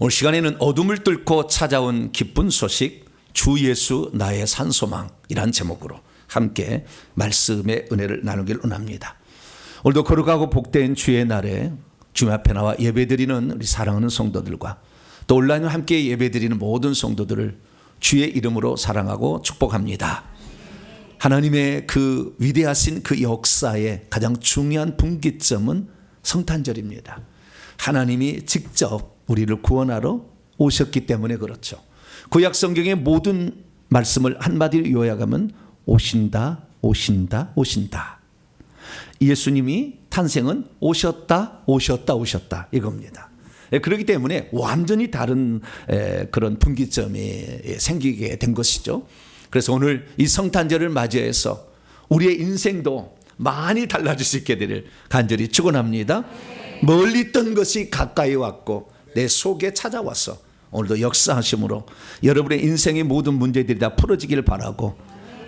오늘 시간에는 어둠을 뚫고 찾아온 기쁜 소식, 주 예수 나의 산소망이란 제목으로 함께 말씀의 은혜를 나누길 원합니다. 오늘도 거룩하고 복된 주의 날에 주님 앞에 나와 예배드리는 우리 사랑하는 성도들과 또 온라인으로 함께 예배드리는 모든 성도들을 주의 이름으로 사랑하고 축복합니다. 하나님의 그 위대하신 그 역사의 가장 중요한 분기점은 성탄절입니다. 하나님이 직접 우리를 구원하러 오셨기 때문에 그렇죠. 구약 성경의 모든 말씀을 한마디로 요약하면 오신다, 오신다, 오신다. 예수님이 탄생은 오셨다, 오셨다, 오셨다 이겁니다. 그렇기 때문에 완전히 다른 그런 분기점이 생기게 된 것이죠. 그래서 오늘 이 성탄절을 맞이해서 우리의 인생도 많이 달라질 수 있게 되기를 간절히 축원합니다. 멀리 있던 것이 가까이 왔고 내 속에 찾아와서 오늘도 역사하심으로 여러분의 인생의 모든 문제들이 다 풀어지기를 바라고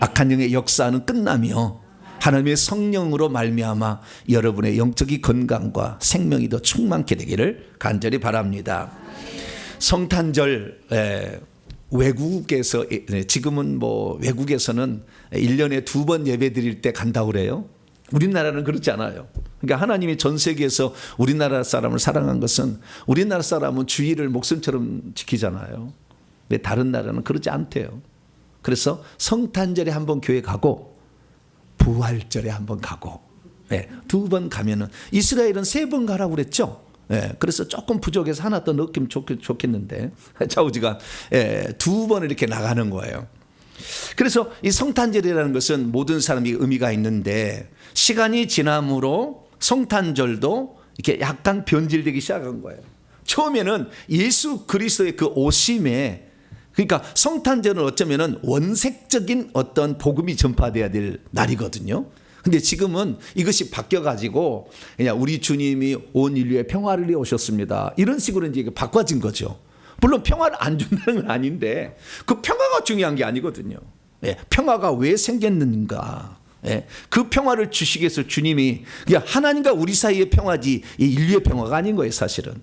악한 영의 역사는 끝나며 하나님의 성령으로 말미암아 여러분의 영적인 건강과 생명이 더 충만케 되기를 간절히 바랍니다. 성탄절 외국에서 지금은 뭐 외국에서는 1년에 2번 예배 드릴 때 간다고 그래요. 우리나라는 그렇지 않아요. 그러니까 하나님이 전 세계에서 우리나라 사람을 사랑한 것은 우리나라 사람은 주일을 목숨처럼 지키잖아요. 근데 다른 나라는 그렇지 않대요. 그래서 성탄절에 한번 교회 가고 부활절에 한번 가고 2번 가면은 이스라엘은 3번 가라고 그랬죠. 그래서 조금 부족해서 하나 더 넣기면 좋겠는데 좌우지간 2번 이렇게 나가는 거예요. 그래서 이 성탄절이라는 것은 모든 사람이 의미가 있는데 시간이 지남으로 성탄절도 이렇게 약간 변질되기 시작한 거예요. 처음에는 예수 그리스도의 그 오심에, 그러니까 성탄절은 어쩌면은 원색적인 어떤 복음이 전파돼야 될 날이거든요. 근데 지금은 이것이 바뀌어가지고 그냥 우리 주님이 온 인류에 평화를 이루셨습니다. 이런 식으로 이제 바꿔진 거죠. 물론 평화를 안 준다는 건 아닌데 그 평화가 중요한 게 아니거든요. 평화가 왜 생겼는가? 그 평화를 주시기 위해서 주님이 그냥 하나님과 우리 사이의 평화지 이 인류의 평화가 아닌 거예요, 사실은.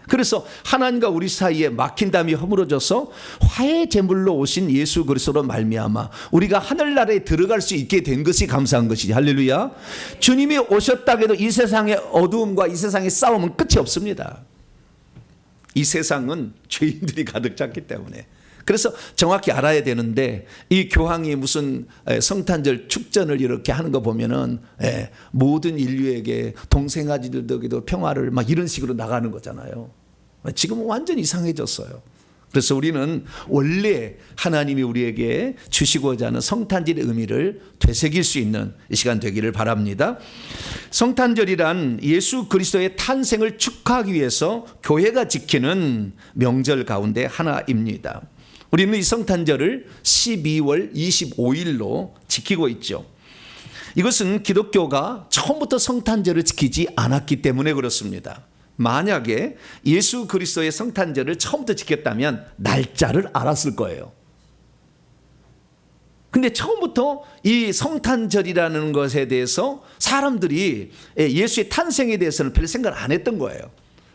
그래서 하나님과 우리 사이에 막힌 담이 허물어져서 화해 제물로 오신 예수 그리스도로 말미암아 우리가 하늘나라에 들어갈 수 있게 된 것이 감사한 것이지. 할렐루야. 주님이 오셨다고 해도 이 세상의 어두움과 이 세상의 싸움은 끝이 없습니다. 이 세상은 죄인들이 가득 찼기 때문에. 그래서 정확히 알아야 되는데 이 교황이 무슨 성탄절 축전을 이렇게 하는 거 보면은 모든 인류에게 동생아지들에게도 평화를 막 이런 식으로 나가는 거잖아요. 지금은 완전 이상해졌어요. 그래서 우리는 원래 하나님이 우리에게 주시고자 하는 성탄절의 의미를 되새길 수 있는 이 시간 되기를 바랍니다. 성탄절이란 예수 그리스도의 탄생을 축하하기 위해서 교회가 지키는 명절 가운데 하나입니다. 우리는 이 성탄절을 12월 25일로 지키고 있죠. 이것은 기독교가 처음부터 성탄절을 지키지 않았기 때문에 그렇습니다. 만약에 예수 그리스도의 성탄절을 처음부터 지켰다면 날짜를 알았을 거예요. 근데 처음부터 이 성탄절이라는 것에 대해서 사람들이 예수의 탄생에 대해서는 별 생각을 안 했던 거예요.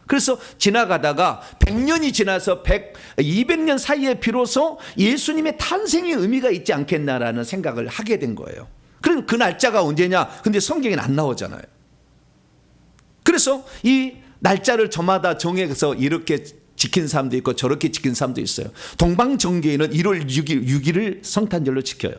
그래서 지나가다가 100년이 지나서 200년 사이에 비로소 예수님의 탄생의 의미가 있지 않겠나라는 생각을 하게 된 거예요. 그럼 그 날짜가 언제냐? 근데 성경에는 안 나오잖아요. 그래서 이 날짜를 저마다 정해서 이렇게 지킨 사람도 있고 저렇게 지킨 사람도 있어요. 동방정교회는 1월 6일을 성탄절로 지켜요.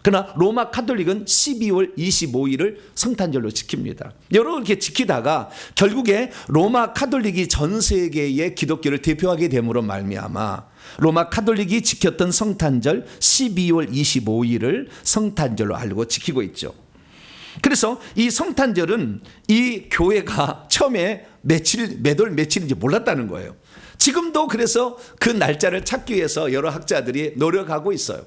그러나 로마 카톨릭은 12월 25일을 성탄절로 지킵니다. 이렇게 지키다가 결국에 로마 카톨릭이 전 세계의 기독교를 대표하게 됨으로 말미암아 로마 카톨릭이 지켰던 성탄절 12월 25일을 성탄절로 알고 지키고 있죠. 그래서 이 성탄절은 이 교회가 처음에 몇 월 며칠인지 몰랐다는 거예요. 지금도 그래서 그 날짜를 찾기 위해서 여러 학자들이 노력하고 있어요.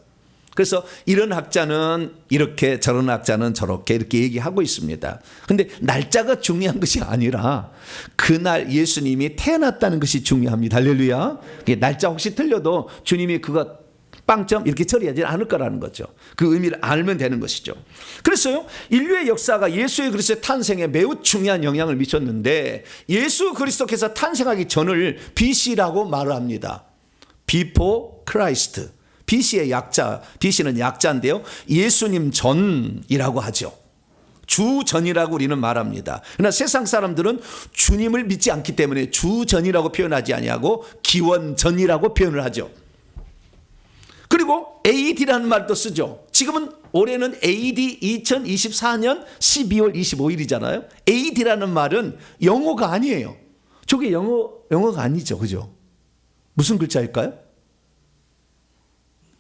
그래서 이런 학자는 이렇게 저런 학자는 저렇게 이렇게 얘기하고 있습니다. 그런데 날짜가 중요한 것이 아니라 그날 예수님이 태어났다는 것이 중요합니다. 할렐루야. 날짜 혹시 틀려도 주님이 그거 빵점 이렇게 처리하지 않을 거라는 거죠. 그 의미를 알면 되는 것이죠. 그래서요, 인류의 역사가 예수 그리스도의 탄생에 매우 중요한 영향을 미쳤는데, 예수 그리스도께서 탄생하기 전을 BC라고 말을 합니다. Before Christ. BC의 약자, BC는 약자인데요, 예수님 전이라고 하죠. 주 전이라고 우리는 말합니다. 그러나 세상 사람들은 주님을 믿지 않기 때문에 주 전이라고 표현하지 아니하고 기원 전이라고 표현을 하죠. 그리고 AD라는 말도 쓰죠. 지금은 올해는 AD 2024년 12월 25일이잖아요. AD라는 말은 영어가 아니에요. 저게 영어가 아니죠. 그죠? 무슨 글자일까요?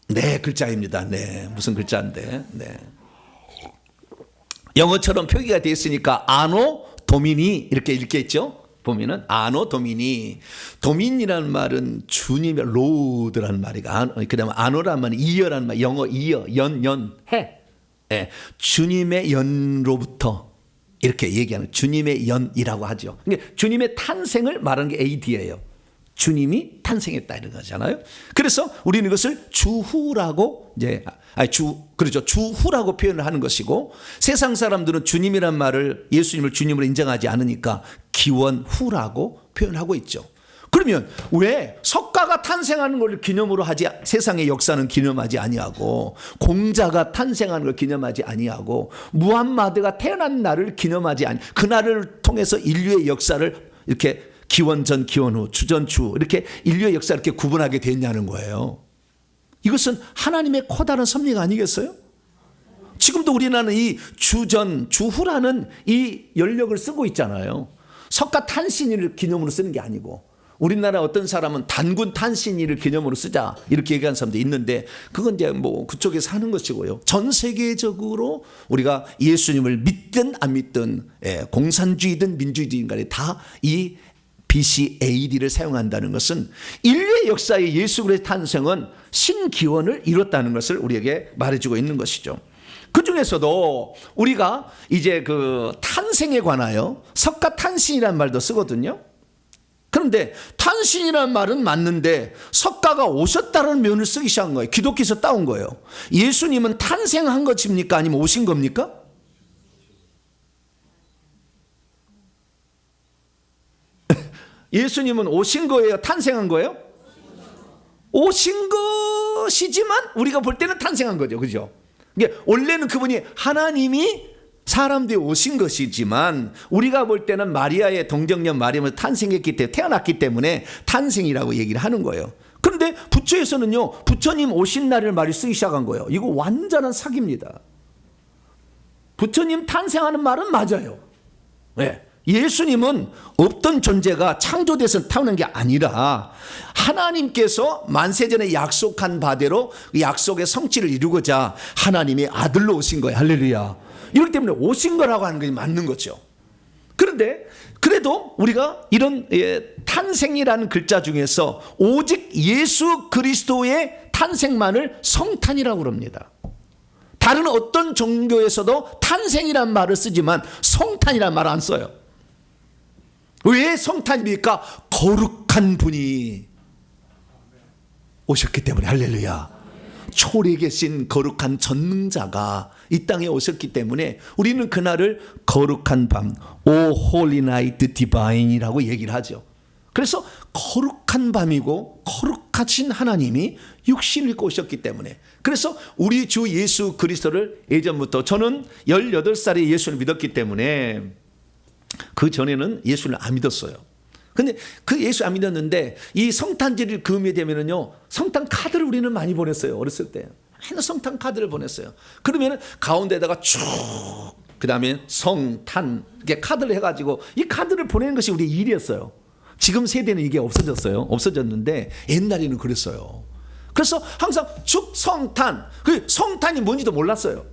네, 글자입니다. 네, 무슨 글자인데. 네. 영어처럼 표기가 되어 있으니까 아노 도미니 이렇게 읽겠죠. 보면은 아노 도미니. 도민이라는 말은 주님의 로드라는 말이가, 그다음에 아노라는 말은 이어라는 말, 영어 이어, 해. 네, 주님의 연로부터 이렇게 얘기하는 주님의 연이라고 하죠. 그러니까 주님의 탄생을 말하는 게 AD예요. 주님이 탄생했다 이런 거잖아요. 그래서 우리는 이것을 주후라고 그렇죠. 주후라고 표현을 하는 것이고, 세상 사람들은 주님이란 말을, 예수님을 주님으로 인정하지 않으니까 기원후라고 표현하고 있죠. 그러면 왜 석가가 탄생하는 걸 기념으로 하지, 세상의 역사는 기념하지 아니하고, 공자가 탄생하는 걸 기념하지 아니하고, 무함마드가 태어난 날을 기념하지 아니, 그 날을 통해서 인류의 역사를 이렇게 기원전, 기원후, 주전추 이렇게 인류의 역사를 이렇게 구분하게 됐냐는 거예요. 이것은 하나님의 커다란 섭리가 아니겠어요? 지금도 우리나라는 이 주전, 주후라는 이 연력을 쓰고 있잖아요. 석가 탄신일을 기념으로 쓰는 게 아니고, 우리나라 어떤 사람은 단군 탄신일을 기념으로 쓰자 이렇게 얘기하는 사람도 있는데, 그건 이제 뭐 그쪽에서 하는 것이고요. 전 세계적으로 우리가 예수님을 믿든 안 믿든, 공산주의든 민주주의든 간에 다 이 BC AD를 사용한다는 것은 인류의 역사에 예수 그리스도의 탄생은 신기원을 이뤘다는 것을 우리에게 말해주고 있는 것이죠. 그 중에서도 우리가 이제 그 탄생에 관하여 석가탄신이라는 말도 쓰거든요. 그런데 탄신이라는 말은 맞는데 석가가 오셨다는 면을 쓰기 시작한 거예요. 기독교에서 따온 거예요. 예수님은 탄생한 것입니까? 아니면 오신 겁니까? 예수님은 오신 거예요? 탄생한 거예요? 오신 것이지만 우리가 볼 때는 탄생한 거죠. 그죠? 그러니까 원래는 그분이 하나님이 사람들이 오신 것이지만, 우리가 볼 때는 마리아의 동정녀 마리아가 탄생했기 때문에, 태어났기 때문에 탄생이라고 얘기를 하는 거예요. 그런데 부처에서는요, 부처님 오신 날을 말을 쓰기 시작한 거예요. 이거 완전한 사기입니다. 부처님 탄생하는 말은 맞아요. 네. 예수님은 없던 존재가 창조돼서 타오는 게 아니라 하나님께서 만세전에 약속한 바대로 약속의 성취를 이루고자 하나님의 아들로 오신 거예요. 할렐루야. 이렇기 때문에 오신 거라고 하는 것이 맞는 거죠. 그런데 그래도 우리가 이런 탄생이라는 글자 중에서 오직 예수 그리스도의 탄생만을 성탄이라고 그럽니다. 다른 어떤 종교에서도 탄생이란 말을 쓰지만 성탄이란 말을 안 써요. 왜 성탄입니까? 거룩한 분이 오셨기 때문에. 할렐루야. 초리에 계신 거룩한 전능자가 이 땅에 오셨기 때문에 우리는 그날을 거룩한 밤, O Holy Night Divine이라고 얘기를 하죠. 그래서 거룩한 밤이고 거룩하신 하나님이 육신을 입고 오셨기 때문에, 그래서 우리 주 예수 그리스도를 예전부터, 저는 18살에 예수를 믿었기 때문에 그 전에는 예수를 안 믿었어요. 근데 그 예수 안 믿었는데 이 성탄절을 금요일 되면은요, 성탄 카드를 우리는 많이 보냈어요. 어렸을 때 맨날 성탄 카드를 보냈어요. 그러면은 가운데다가 쭉, 그 다음에 성탄 이렇게 카드를 해가지고 이 카드를 보내는 것이 우리 일이었어요. 지금 세대는 이게 없어졌어요. 없어졌는데 옛날에는 그랬어요. 그래서 항상 축성탄, 그 성탄이 뭔지도 몰랐어요.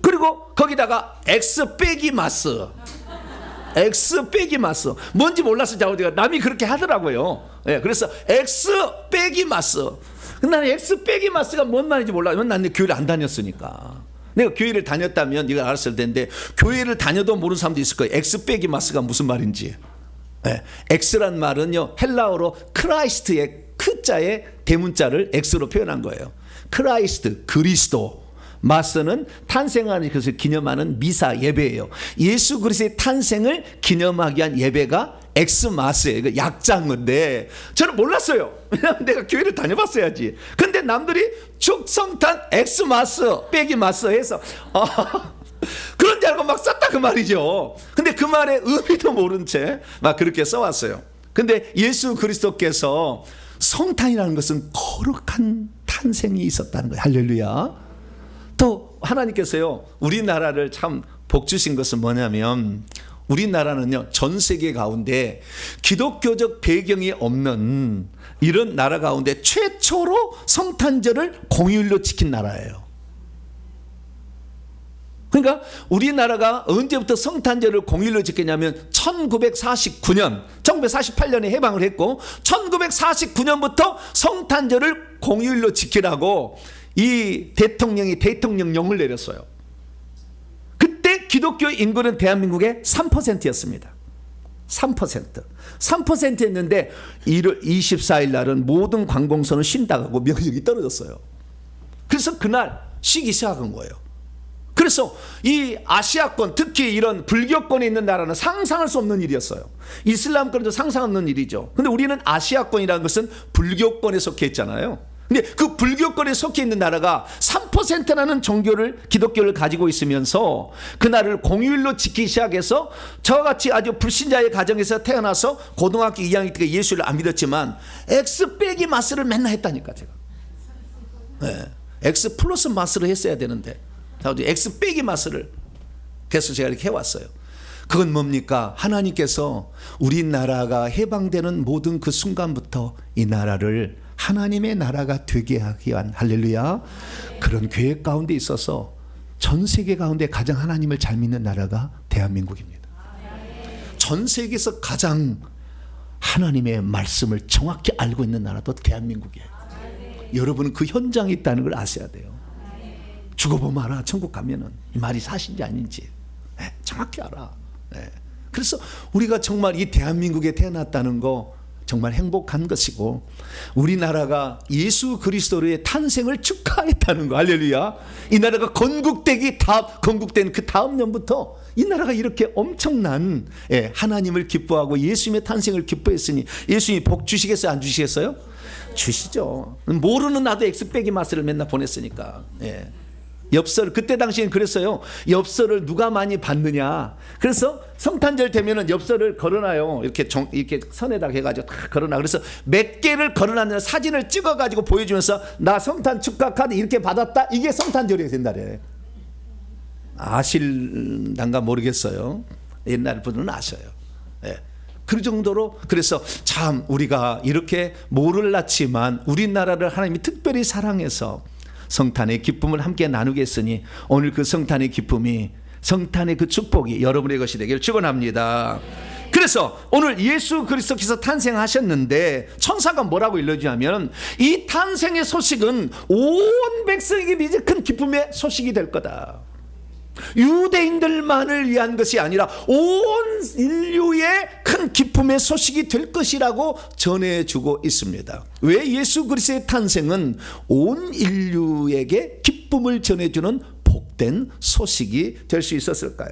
그리고 거기다가 X 빼기 마스, X 빼기 마스, 뭔지 몰랐어. 자우디가 남이 그렇게 하더라고요. 예, 그래서 X 빼기 마스. 근데 나는 X 빼기 마스가 뭔 말인지 몰라요. 나는 교회를 안 다녔으니까. 내가 교회를 다녔다면 네가 알았을 텐데, 교회를 다녀도 모르는 사람도 있을 거예요. X 빼기 마스가 무슨 말인지. 예, X란 말은요 헬라어로 크라이스트의 크자의 대문자를 X로 표현한 거예요. 크라이스트, 그리스도. 마스는 탄생하는 것을 기념하는 미사 예배예요. 예수 그리스도의 탄생을 기념하기 위한 예배가 엑스마스예요. 약자인데 저는 몰랐어요. 왜냐하면 내가 교회를 다녀봤어야지. 근데 남들이 축성탄 엑스마스 빼기 마스 해서 그런 줄 알고 막 썼다 그 말이죠. 근데 그 말의 의미도 모른 채 막 그렇게 써왔어요. 근데 예수 그리스도께서 성탄이라는 것은 거룩한 탄생이 있었다는 거예요. 할렐루야. 또 하나님께서요, 우리나라를 참 복 주신 것은 뭐냐면, 우리나라는요 전 세계 가운데 기독교적 배경이 없는 이런 나라 가운데 최초로 성탄절을 공휴일로 지킨 나라예요. 그러니까 우리나라가 언제부터 성탄절을 공휴일로 지켰냐면 1948년에 해방을 했고 1949년부터 성탄절을 공휴일로 지키라고 이 대통령이 대통령령을 내렸어요. 그때 기독교 인구는 대한민국의 3%였습니다. 3%였는데 1월 24일 날은 모든 관공서는 쉰다고 명령이 떨어졌어요. 그래서 그날 쉬기 시작한 거예요. 그래서 이 아시아권, 특히 이런 불교권에 있는 나라는 상상할 수 없는 일이었어요. 이슬람권도 상상 없는 일이죠. 근데 우리는 아시아권이라는 것은 불교권에 속해 있잖아요. 근데 그 불교권에 속해 있는 나라가 3%라는 종교를, 기독교를 가지고 있으면서 그날을 공휴일로 지키기 시작해서 저와 같이 아주 불신자의 가정에서 태어나서 고등학교 2학년 때 예수를 안 믿었지만 X 빼기 마스를 맨날 했다니까 제가. 네. X 플러스 마스를 했어야 되는데 X 빼기 마스를 그래서 제가 이렇게 해왔어요. 그건 뭡니까? 하나님께서 우리나라가 해방되는 모든 그 순간부터 이 나라를 하나님의 나라가 되게 하기 위한, 할렐루야, 그런 계획 가운데 있어서 전 세계 가운데 가장 하나님을 잘 믿는 나라가 대한민국입니다. 전 세계에서 가장 하나님의 말씀을 정확히 알고 있는 나라도 대한민국이에요. 여러분은 그 현장에 있다는 걸 아셔야 돼요. 죽어보면 알아. 천국 가면은 이 말이 사실인지 아닌지 정확히 알아. 그래서 우리가 정말 이 대한민국에 태어났다는 거 정말 행복한 것이고, 우리나라가 예수 그리스도의 탄생을 축하했다는 거, 할렐루야. 이 나라가 건국된 그 다음 년부터 이 나라가 이렇게 엄청난 하나님을 기뻐하고 예수님의 탄생을 기뻐했으니 예수님이 복 주시겠어요, 안 주시겠어요? 주시죠. 모르는 나도 X 빼기 마스를 맨날 보냈으니까. 엽서를, 그때 당시엔 그랬어요. 엽서를 누가 많이 받느냐. 그래서 성탄절 되면은 엽서를 걸어놔요. 이렇게 선에다가 해가지고 다 걸어놔. 그래서 몇 개를 걸어놨느냐 사진을 찍어가지고 보여주면서 나 성탄 축하 카드 이렇게 받았다. 이게 성탄절이 된다래. 아실단가 모르겠어요. 옛날 분들은 아셔요. 그 정도로, 그래서 참 우리가 이렇게 모를랐지만 우리나라를 하나님이 특별히 사랑해서 성탄의 기쁨을 함께 나누겠으니 오늘 그 성탄의 기쁨이, 성탄의 그 축복이 여러분의 것이 되기를 축원합니다. 그래서 오늘 예수 그리스도께서 탄생하셨는데 천사가 뭐라고 일러주냐면 이 탄생의 소식은 온 백성에게 미제 큰 기쁨의 소식이 될 거다. 유대인들만을 위한 것이 아니라 온 인류의 큰 기쁨의 소식이 될 것이라고 전해주고 있습니다. 왜 예수 그리스도의 탄생은 온 인류에게 기쁨을 전해주는 복된 소식이 될 수 있었을까요?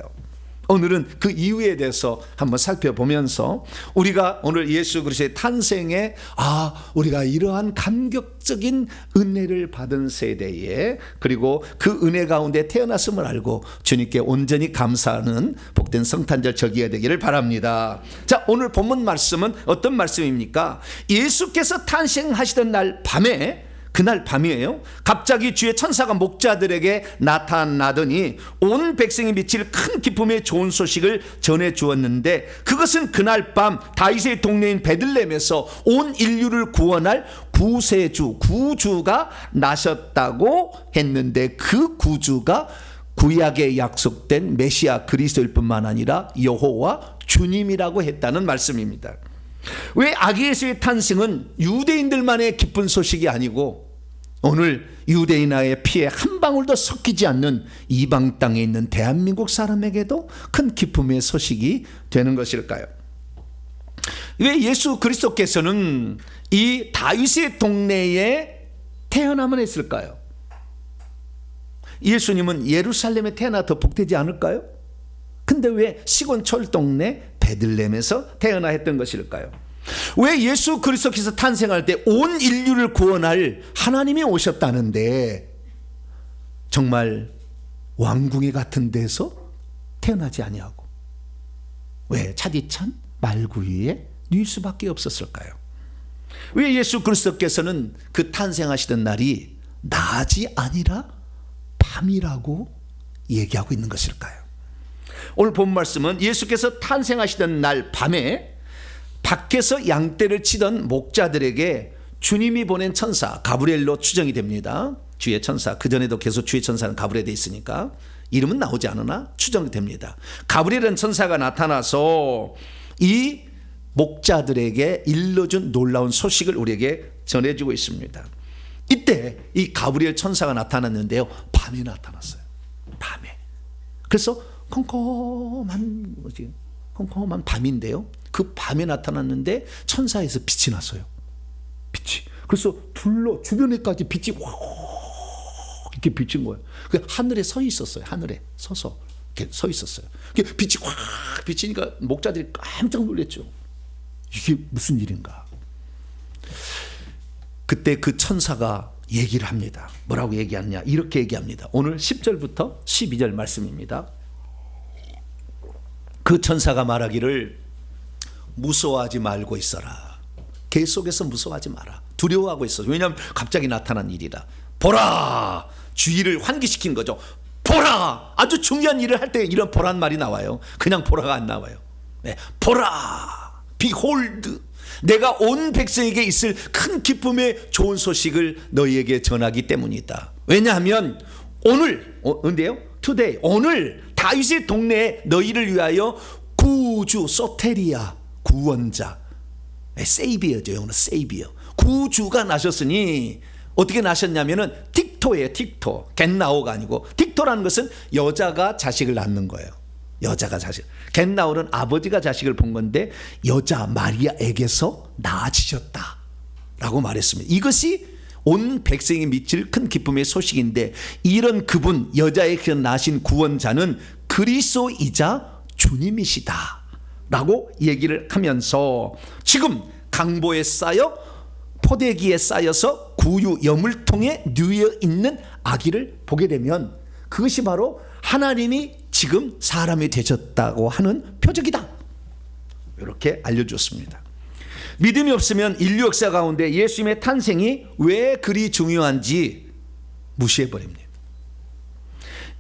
오늘은 그 이유에 대해서 한번 살펴보면서 우리가 오늘 예수 그리스도의 탄생에 우리가 이러한 감격적인 은혜를 받은 세대에, 그리고 그 은혜 가운데 태어났음을 알고 주님께 온전히 감사하는 복된 성탄절 절기가 되기를 바랍니다. 자, 오늘 본문 말씀은 어떤 말씀입니까? 예수께서 탄생하시던 날 밤에, 그날 밤이에요. 갑자기 주의 천사가 목자들에게 나타나더니 온 백성이 미칠 큰 기쁨의 좋은 소식을 전해 주었는데, 그것은 그날 밤 다윗의 동네인 베들레헴에서 온 인류를 구원할 구주가 나셨다고 했는데, 그 구주가 구약에 약속된 메시아 그리스도일 뿐만 아니라 여호와 주님이라고 했다는 말씀입니다. 왜 아기 예수의 탄생은 유대인들만의 기쁜 소식이 아니고 오늘 유대인의 피에 한 방울도 섞이지 않는 이방 땅에 있는 대한민국 사람에게도 큰 기쁨의 소식이 되는 것일까요? 왜 예수 그리스도께서는 이 다윗의 동네에 태어나만 했을까요? 예수님은 예루살렘에 태어나 더 복되지 않을까요? 근데 왜 시골 동네 베들레헴에서 태어나 했던 것일까요? 왜 예수 그리스도께서 탄생할 때 온 인류를 구원할 하나님이 오셨다는데 정말 왕궁에 같은 데서 태어나지 아니하고 왜 차디찬 말구 위에 누일 수밖에 없었을까요? 왜 예수 그리스도께서는 그 탄생하시던 날이 낮이 아니라 밤이라고 얘기하고 있는 것일까요? 오늘 본 말씀은 예수께서 탄생하시던 날 밤에 밖에서 양떼를 치던 목자들에게 주님이 보낸 천사 가브리엘로 추정이 됩니다. 주의 천사, 그전에도 계속 주의 천사는 가브리엘에 있으니까 이름은 나오지 않으나 추정이 됩니다. 가브리엘은 천사가 나타나서 이 목자들에게 일러준 놀라운 소식을 우리에게 전해주고 있습니다. 이때 이 가브리엘 천사가 나타났는데요, 밤에 나타났어요. 밤에. 그래서 컴컴한 밤인데요, 그 밤에 나타났는데 천사에서 빛이 났어요. 빛이. 그래서 둘러 주변에까지 빛이 확 이렇게 비친 거예요. 하늘에 서 있었어요. 하늘에 서서 이렇게 서 있었어요. 빛이 확 비치니까 목자들이 깜짝 놀랐죠. 이게 무슨 일인가? 그때 그 천사가 얘기를 합니다. 뭐라고 얘기하느냐? 이렇게 얘기합니다. 오늘 10절부터 12절 말씀입니다. 그 천사가 말하기를 무서워하지 말고 있어라. 계속해서 무서워하지 마라. 두려워하고 있어. 왜냐하면 갑자기 나타난 일이라. 보라! 주의를 환기시킨 거죠. 보라! 아주 중요한 일을 할 때 이런 보란 말이 나와요. 그냥 보라가 안 나와요. 네. 보라! Behold! 내가 온 백성에게 있을 큰 기쁨의 좋은 소식을 너희에게 전하기 때문이다. 왜냐하면 오늘, 근데요? Today, 오늘 다윗의 동네에 너희를 위하여 구주, 소테리아, 구원자, 세이비어죠. 영어는 세이비어. 구주가 나셨으니 어떻게 나셨냐면은 틱토예요. 틱토. 겟나오가 아니고, 틱토라는 것은 여자가 자식을 낳는 거예요. 여자가 자식. 겟나오는 아버지가 자식을 본 건데 여자 마리아에게서 낳아지셨다 라고 말했습니다. 이것이 온 백성이 미칠 큰 기쁨의 소식인데, 이런 그분, 여자에게 나신 구원자는 그리스도이자 주님이시다 라고 얘기를 하면서, 지금 강보에 쌓여 포대기에 쌓여서 구유 여물통에 누워 있는 아기를 보게 되면 그것이 바로 하나님이 지금 사람이 되셨다고 하는 표적이다, 이렇게 알려줬습니다. 믿음이 없으면 인류 역사 가운데 예수님의 탄생이 왜 그리 중요한지 무시해버립니다.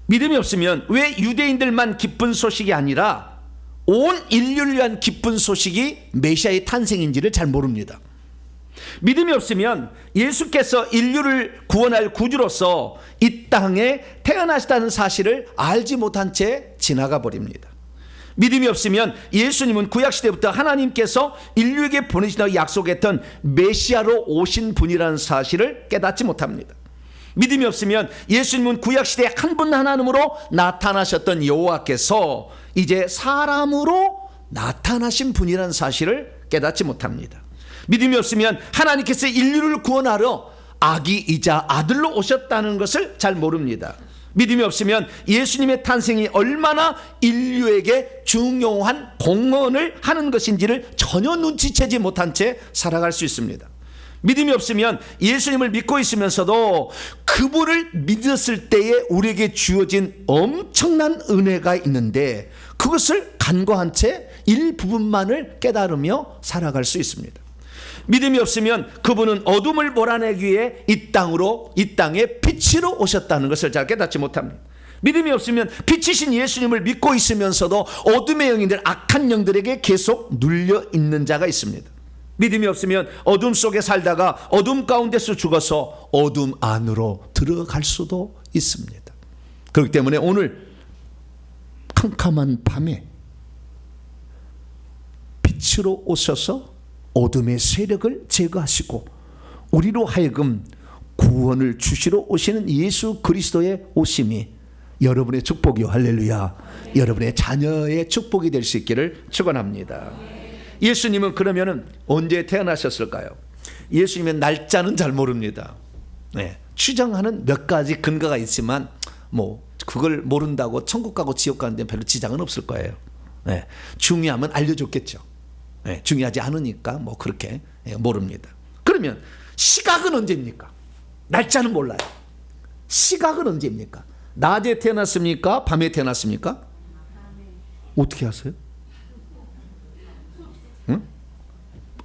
믿음이 없으면 왜 유대인들만 기쁜 소식이 아니라 온 인류를 위한 기쁜 소식이 메시아의 탄생인지를 잘 모릅니다. 믿음이 없으면 예수께서 인류를 구원할 구주로서 이 땅에 태어나셨다는 사실을 알지 못한 채 지나가 버립니다. 믿음이 없으면 예수님은 구약시대부터 하나님께서 인류에게 보내신다고 약속했던 메시아로 오신 분이라는 사실을 깨닫지 못합니다. 믿음이 없으면 예수님은 구약시대에 한 분 하나님으로 나타나셨던 여호와께서 이제 사람으로 나타나신 분이라는 사실을 깨닫지 못합니다. 믿음이 없으면 하나님께서 인류를 구원하러 아기이자 아들로 오셨다는 것을 잘 모릅니다. 믿음이 없으면 예수님의 탄생이 얼마나 인류에게 중요한 공헌을 하는 것인지를 전혀 눈치채지 못한 채 살아갈 수 있습니다. 믿음이 없으면 예수님을 믿고 있으면서도 그분을 믿었을 때에 우리에게 주어진 엄청난 은혜가 있는데 그것을 간과한 채 일부분만을 깨달으며 살아갈 수 있습니다. 믿음이 없으면 그분은 어둠을 몰아내기 위해 이 땅에 빛으로 오셨다는 것을 잘 깨닫지 못합니다. 믿음이 없으면 빛이신 예수님을 믿고 있으면서도 어둠의 영인들, 악한 영들에게 계속 눌려 있는 자가 있습니다. 믿음이 없으면 어둠 속에 살다가 어둠 가운데서 죽어서 어둠 안으로 들어갈 수도 있습니다. 그렇기 때문에 오늘 캄캄한 밤에 빛으로 오셔서 어둠의 세력을 제거하시고 우리로 하여금 구원을 주시러 오시는 예수 그리스도의 오심이 여러분의 축복이요, 할렐루야, 여러분의 자녀의 축복이 될 수 있기를 축원합니다. 예수님은 그러면은 언제 태어나셨을까요? 예수님의 날짜는 잘 모릅니다. 네. 추정하는 몇 가지 근거가 있지만 뭐 그걸 모른다고 천국 가고 지옥 가는 데 별로 지장은 없을 거예요. 네. 중요하면 알려줬겠죠. 네. 중요하지 않으니까 뭐 그렇게 모릅니다. 그러면 시각은 언제입니까? 날짜는 몰라요. 시각은 언제입니까? 낮에 태어났습니까? 밤에 태어났습니까? 어떻게 아세요? 응?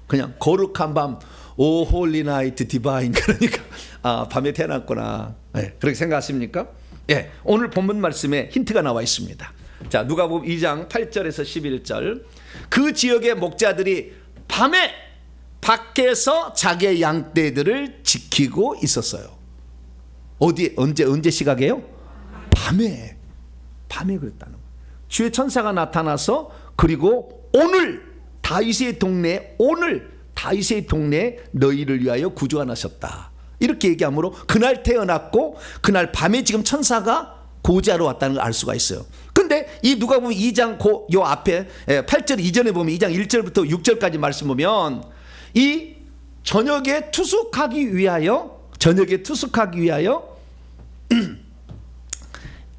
그냥 거룩한 밤, 오 홀리 나이트 디바인, 그러니까 밤에 태어났구나. 네, 그렇게 생각하십니까? 예, 오늘 본문 말씀에 힌트가 나와 있습니다. 자, 누가복음 2장 8절에서 11절. 그 지역의 목자들이 밤에 밖에서 자기의 양떼들을 지키고 있었어요. 어디 언제 시각이에요? 밤에 그랬다는 거예요. 주의 천사가 나타나서 그리고 오늘 다윗의 동네에 너희를 위하여 구주가 나셨다. 이렇게 얘기하므로 그날 태어났고 그날 밤에 지금 천사가 고지하러 왔다는 걸 알 수가 있어요. 근데 이 누가복음 2장 요 앞에 8절 이전에 보면 2장 1절부터 6절까지 말씀 보면 이 저녁에 투숙하기 위하여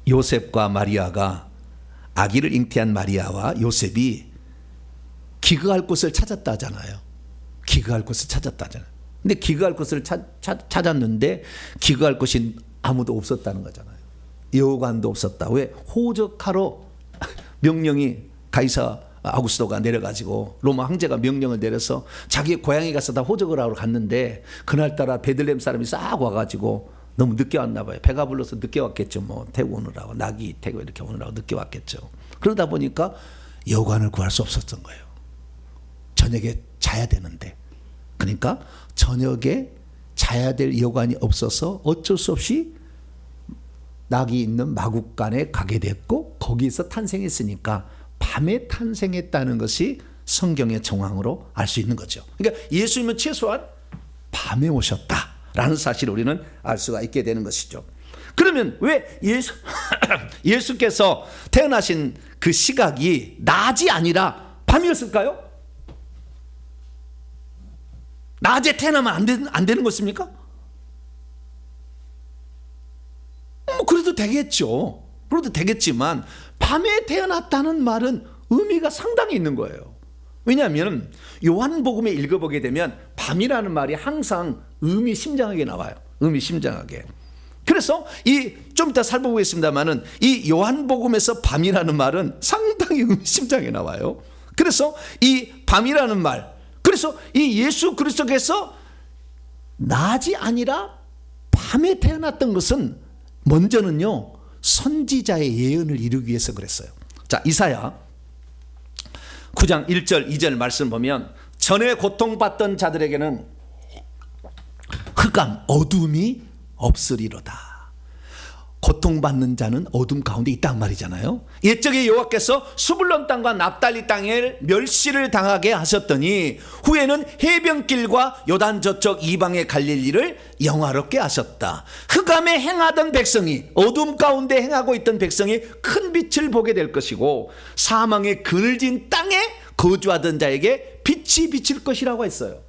요셉과 마리아가 아기를 잉태한 마리아와 요셉이 기거할 곳을 찾았다 하잖아요. 근데 기거할 곳을 찾았는데 기거할 곳이 아무도 없었다는 거잖아요. 여관도 없었다. 왜? 호적하러 명령이 가이사 아우구스도가 내려가지고 로마 황제가 명령을 내려서 자기 고향에 가서 다 호적을 하러 갔는데 그날따라 베들레헴 사람이 싹 와가지고 너무 늦게 왔나 봐요. 배가 불러서 늦게 왔겠죠. 뭐 태고 오느라고 낙이 태고 이렇게 오느라고 늦게 왔겠죠. 그러다 보니까 여관을 구할 수 없었던 거예요. 저녁에 자야 되는데, 그러니까 저녁에 자야 될 여관이 없어서 어쩔 수 없이 낙이 있는 마국간에 가게 됐고 거기서 탄생했으니까 밤에 탄생했다는 것이 성경의 정황으로 알 수 있는 거죠. 그러니까 예수님은 최소한 밤에 오셨다라는 사실을 우리는 알 수가 있게 되는 것이죠. 그러면 왜 예수께서 태어나신 그 시각이 낮이 아니라 밤이었을까요? 낮에 태어나면 안 되는 것입니까? 그래도 되겠죠. 그래도 되겠지만 밤에 태어났다는 말은 의미가 상당히 있는 거예요. 왜냐하면 요한복음에 읽어보게 되면 밤이라는 말이 항상 의미심장하게 나와요. 의미심장하게. 그래서 좀 이따 살펴보겠습니다만은 이 요한복음에서 밤이라는 말은 상당히 의미심장하게 나와요. 그래서 이 밤이라는 말, 그래서 이 예수 그리스도께서 낮이 아니라 밤에 태어났던 것은 먼저는요 선지자의 예언을 이루기 위해서 그랬어요. 자, 이사야 9장 1절 2절 말씀 보면 전에 고통받던 자들에게는 흑암 어둠이 없으리로다. 고통받는 자는 어둠 가운데 있단 말이잖아요. 옛적에 여호와께서 수불론 땅과 납달리 땅에 멸시를 당하게 하셨더니 후에는 해변길과 요단 저쪽 이방의 갈릴리를 영화롭게 하셨다. 흑암에 행하던 백성이, 어둠 가운데 행하고 있던 백성이 큰 빛을 보게 될 것이고 사망의 그늘진 땅에 거주하던 자에게 빛이 비칠 것이라고 했어요.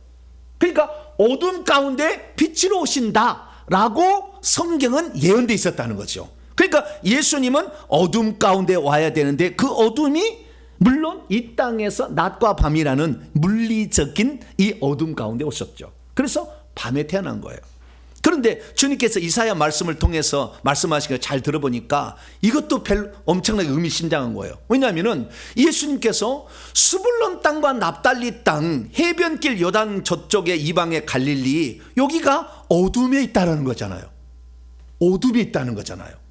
그러니까 어둠 가운데 빛으로 오신다 라고 성경은 예언되어 있었다는 거죠. 그러니까 예수님은 어둠 가운데 와야 되는데 그 어둠이 물론 이 땅에서 낮과 밤이라는 물리적인 이 어둠 가운데 오셨죠. 그래서 밤에 태어난 거예요. 그런데 주님께서 이사야 말씀을 통해서 말씀하신 걸 잘 들어보니까 이것도 엄청나게 의미심장한 거예요. 왜냐하면 예수님께서 수불론 땅과 납달리 땅, 해변길 요단 저쪽의 이방의 갈릴리, 여기가 어둠에 있다는 거잖아요. 어둠에 있다는 거잖아요.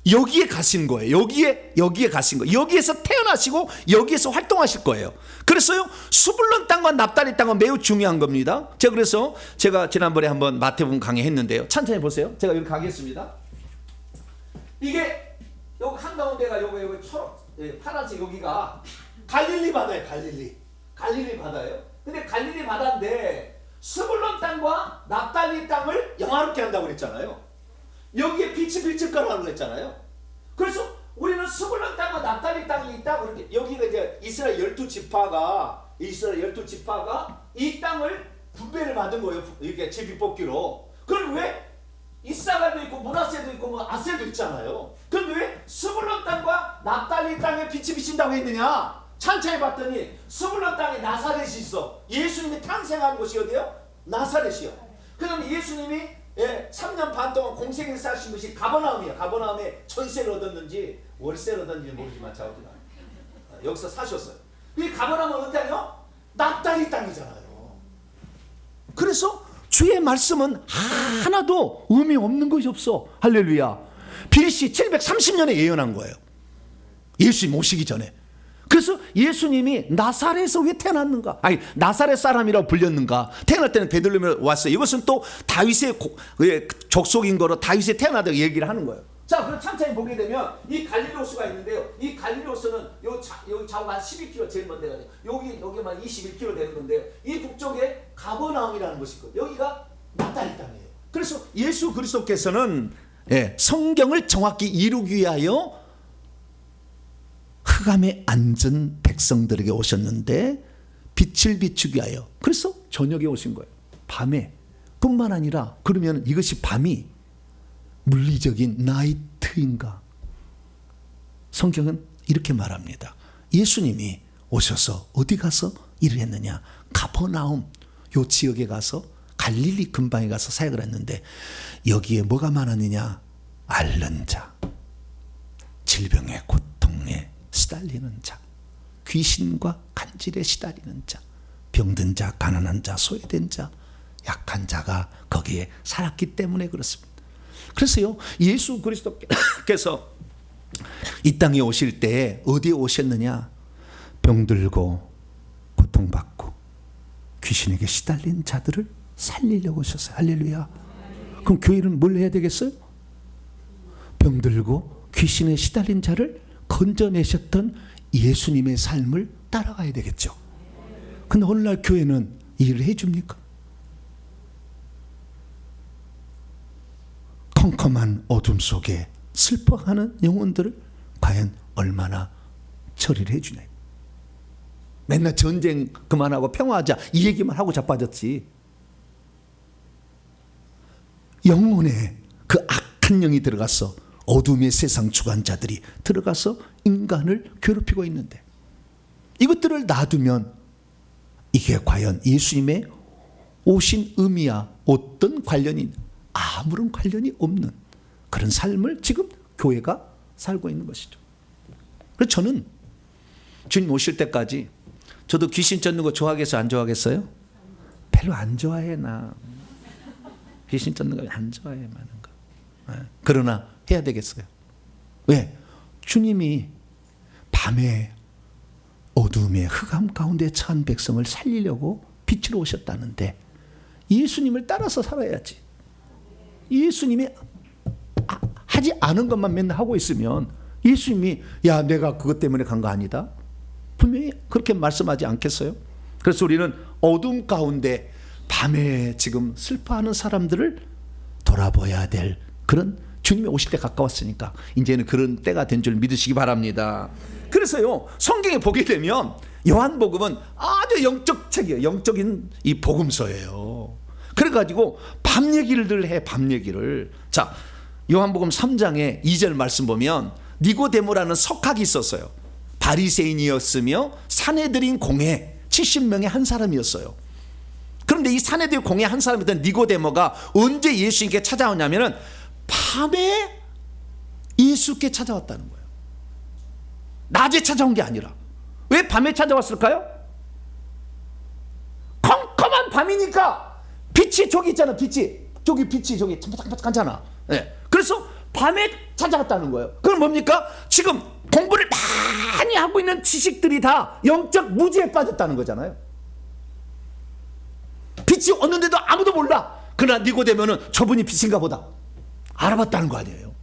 여기에 가신 거예요. 여기에 가신 거예요. 여기에서 태어나시고 여기에서 활동하실 거예요. 그래서요 수불론 땅과 납달리 땅은 매우 중요한 겁니다. 그래서 제가 지난번에 한번 마태복음 강의했는데요. 천천히 보세요. 제가 여기 가겠습니다. 이게 여기 한가운데가 여기 초록, 파란색 여기가 갈릴리 바다예요. 갈릴리 바다예요. 근데 갈릴리 바다인데 스불론 땅과 납달리 땅을 영화롭게 한다고 그랬잖아요. 여기에 빛이 비칠 거라고 그랬잖아요. 그래서 우리는 스불론 땅과 납달리 땅이 있다. 그렇게 여기가 이제 이스라엘 12지파가 이스라엘 12지파가 이 땅을 분배를 받은 거예요. 이렇게 제비 뽑기로. 그럼 왜 이사갈도 있고 므낫세도 있고 뭐 아셀도 있잖아요. 그럼 왜 스불론 땅과 납달리 땅에 빛이 비친다고 했느냐? 찬차에 봤더니 스불론 땅에 나사렛이 있어. 예수님이 탄생한 곳이 어디요? 나사렛이요. 그럼 예수님이 3년 반 동안 공생을 사신 것이 가버나움이에요. 가버나움에 전세를 얻었는지 월세를 얻었는지 모르지만 자기가 여기서 사셨어요. 이 가버나움은 어디 땅이요? 납달리 땅이잖아요. 그래서 주의 말씀은 하나도 의미 없는 것이 없어. 할렐루야. BC 730년에 예언한 거예요. 예수님 오시기 전에. 그래서 예수님이 나사렛에서 왜 태어났는가? 아니, 나사렛 사람이라고 불렸는가? 태어날 때는 베들레헴에 왔어요. 이것은 또 다윗의 족속인 거로 다윗에 태어나다고 얘기를 하는 거예요. 자, 그럼 천천히 보게 되면 이 갈릴리호수가 있는데요. 이 갈릴리호수는 여기 좌우가 한 12km 제일 먼 데가 돼요. 여기만 21km 되는 건데요. 이 북쪽에 가버나움이라는 곳이 있거든요. 여기가 납달리 땅이에요. 그래서 예수 그리스도께서는 성경을 정확히 이루기 위하여 흑암에 앉은 백성들에게 오셨는데 빛을 비추기 위하여. 그래서 저녁에 오신 거예요. 밤에. 뿐만 아니라 그러면 이것이 밤이 물리적인 나이트인가? 성경은 이렇게 말합니다. 예수님이 오셔서 어디 가서 일을 했느냐? 가버나움 요 지역에 가서 갈릴리 근방에 가서 사역을 했는데 여기에 뭐가 많았느냐? 앓는 자, 질병의 고통에 시달리는 자, 귀신과 간질에 시달리는 자, 병든 자, 가난한 자, 소외된 자, 약한 자가 거기에 살았기 때문에 그렇습니다. 그래서요, 예수 그리스도께서 이 땅에 오실 때 어디에 오셨느냐? 병들고 고통받고 귀신에게 시달린 자들을 살리려고 오셨어요. 할렐루야. 그럼 교회는 뭘 해야 되겠어요? 병들고 귀신에 시달린 자를 건져내셨던 예수님의 삶을 따라가야 되겠죠. 근데 오늘날 교회는 이 일을 해줍니까? 컴컴한 어둠 속에 슬퍼하는 영혼들을 과연 얼마나 처리를 해주냐. 맨날 전쟁 그만하고 평화하자 이 얘기만 하고 자빠졌지. 영혼에 그 악한 영이 들어가서 어둠의 세상 주관자들이 들어가서 인간을 괴롭히고 있는데 이것들을 놔두면 이게 과연 예수님의 오신 의미와 어떤 관련이 있는, 아무런 관련이 없는 그런 삶을 지금 교회가 살고 있는 것이죠. 그래서 저는 주님 오실 때까지 저도 귀신 쫓는 거 좋아하겠어요? 안 좋아하겠어요? 별로 안 좋아해. 나 귀신 쫓는 거 안 좋아해. 많은 거. 그러나 해야 되겠어요. 왜? 주님이 밤에 어둠의 흑암 가운데 처한 백성을 살리려고 빛으로 오셨다는데 예수님을 따라서 살아야지. 예수님이 하지 않은 것만 맨날 하고 있으면 예수님이 야 내가 그것 때문에 간 거 아니다. 분명히 그렇게 말씀하지 않겠어요? 그래서 우리는 어둠 가운데 밤에 지금 슬퍼하는 사람들을 돌아봐야 될 그런 주님이 오실 때 가까웠으니까 이제는 그런 때가 된 줄 믿으시기 바랍니다. 그래서요 성경에 보게 되면 요한복음은 아주 영적 책이에요. 영적인 이 복음서예요. 그래가지고 밤 얘기를 해. 밤 얘기를. 자, 요한복음 3장에 2절 말씀 보면 니고데모라는 석학이 있었어요. 바리새인이었으며 사내들인 공회 70명의 한 사람이었어요. 그런데 이 사내들 공회 한 사람이던 니고데모가 언제 예수님께 찾아오냐면은 밤에 예수께 찾아왔다는 거예요. 낮에 찾아온 게 아니라. 왜 밤에 찾아왔을까요? 컴컴한 밤이니까 빛이 저기 있잖아. 빛이 저기 반짝반짝하잖아. 네. 그래서 밤에 찾아갔다는 거예요. 그럼 뭡니까? 지금 공부를 많이 하고 있는 지식들이 다 영적 무지에 빠졌다는 거잖아요. 빛이 없는데도 아무도 몰라. 그러나 니고데모는 저분이 빛인가 보다 알아봤다는 거 아니에요.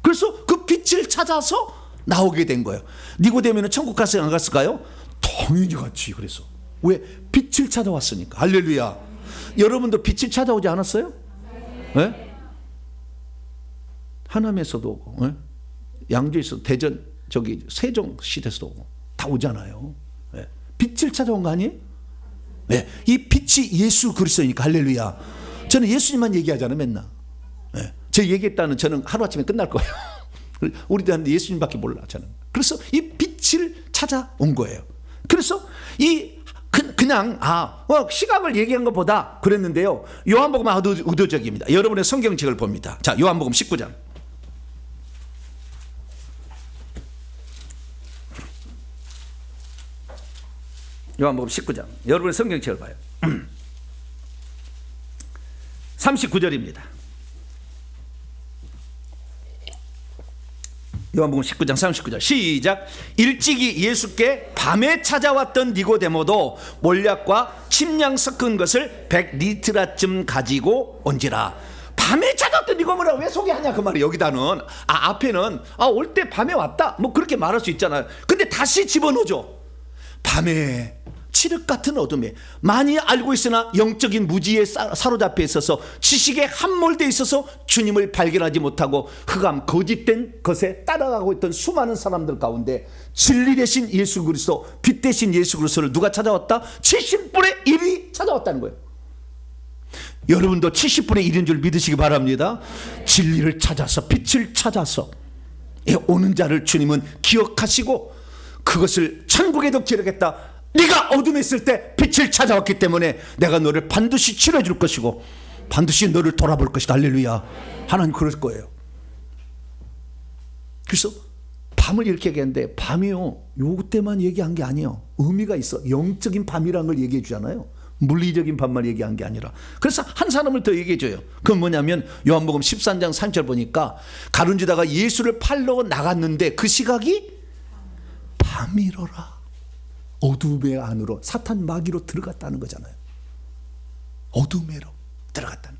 그래서 그 빛을 찾아서 나오게 된 거예요. 니고데모는 천국 갔어요? 안 갔을까요? 당연히 갔지. 그래서 왜? 빛을 찾아왔으니까. 할렐루야. 여러분도 빛을 찾아오지 않았어요? 네? 하남에서도 오고, 네? 양주에서 대전 저기 세종시대에서도 오고 다 오잖아요. 네? 빛을 찾아온 거 아니에요? 네. 이 빛이 예수 그리스도니까 할렐루야. 저는 예수님만 얘기하잖아요 맨날. 네. 제 얘기했다는 저는 하루아침에 끝날 거예요. 우리들한테 예수님밖에 몰라 저는. 그래서 이 빛을 찾아온 거예요. 그래서 이 그냥 시각을 얘기한 것보다 그랬는데요. 요한복음은 아주 의도적입니다. 여러분의 성경책을 봅니다. 자, 요한복음 19장. 요한복음 19장. 여러분의 성경책을 봐요. 39절입니다. 요한복음 19장 39절 시작. 일찍이 예수께 밤에 찾아왔던 니고데모도 몰약과 침량 섞은 것을 100리트라쯤 가지고 온지라. 밤에 찾아왔던 니고데모라고 왜 소개하냐 그 말이에요. 여기다는 앞에는 올 때 밤에 왔다 뭐 그렇게 말할 수 있잖아요. 근데 다시 집어넣어줘. 밤에 칠흑 같은 어둠에 많이 알고 있으나 영적인 무지에 사로잡혀 있어서 지식에 함몰되어 있어서 주님을 발견하지 못하고 흑암 거짓된 것에 따라가고 있던 수많은 사람들 가운데 진리 대신 예수 그리스도, 빛 대신 예수 그리스도를 누가 찾아왔다? 70분의 1이 찾아왔다는 거예요. 여러분도 70분의 1인 줄 믿으시기 바랍니다. 진리를 찾아서 빛을 찾아서 오는 자를 주님은 기억하시고 그것을 천국에도 기록했다. 네가 어둠에 있을 때 빛을 찾아왔기 때문에 내가 너를 반드시 치료해 줄 것이고 반드시 너를 돌아볼 것이다. 할렐루야. 하나님 그럴 거예요. 그래서 밤을 이렇게 얘기했는데 밤이요 요때만 얘기한 게 아니에요. 의미가 있어. 영적인 밤이라는 걸 얘기해 주잖아요. 물리적인 밤만 얘기한 게 아니라. 그래서 한 사람을 더 얘기해 줘요. 그건 뭐냐면 요한복음 13장 3절 보니까 가룟유다가 예수를 팔러 나갔는데 그 시각이 밤이로라. 어둠의 안으로 사탄 마귀로 들어갔다는 거잖아요. 어둠에로 들어갔다는.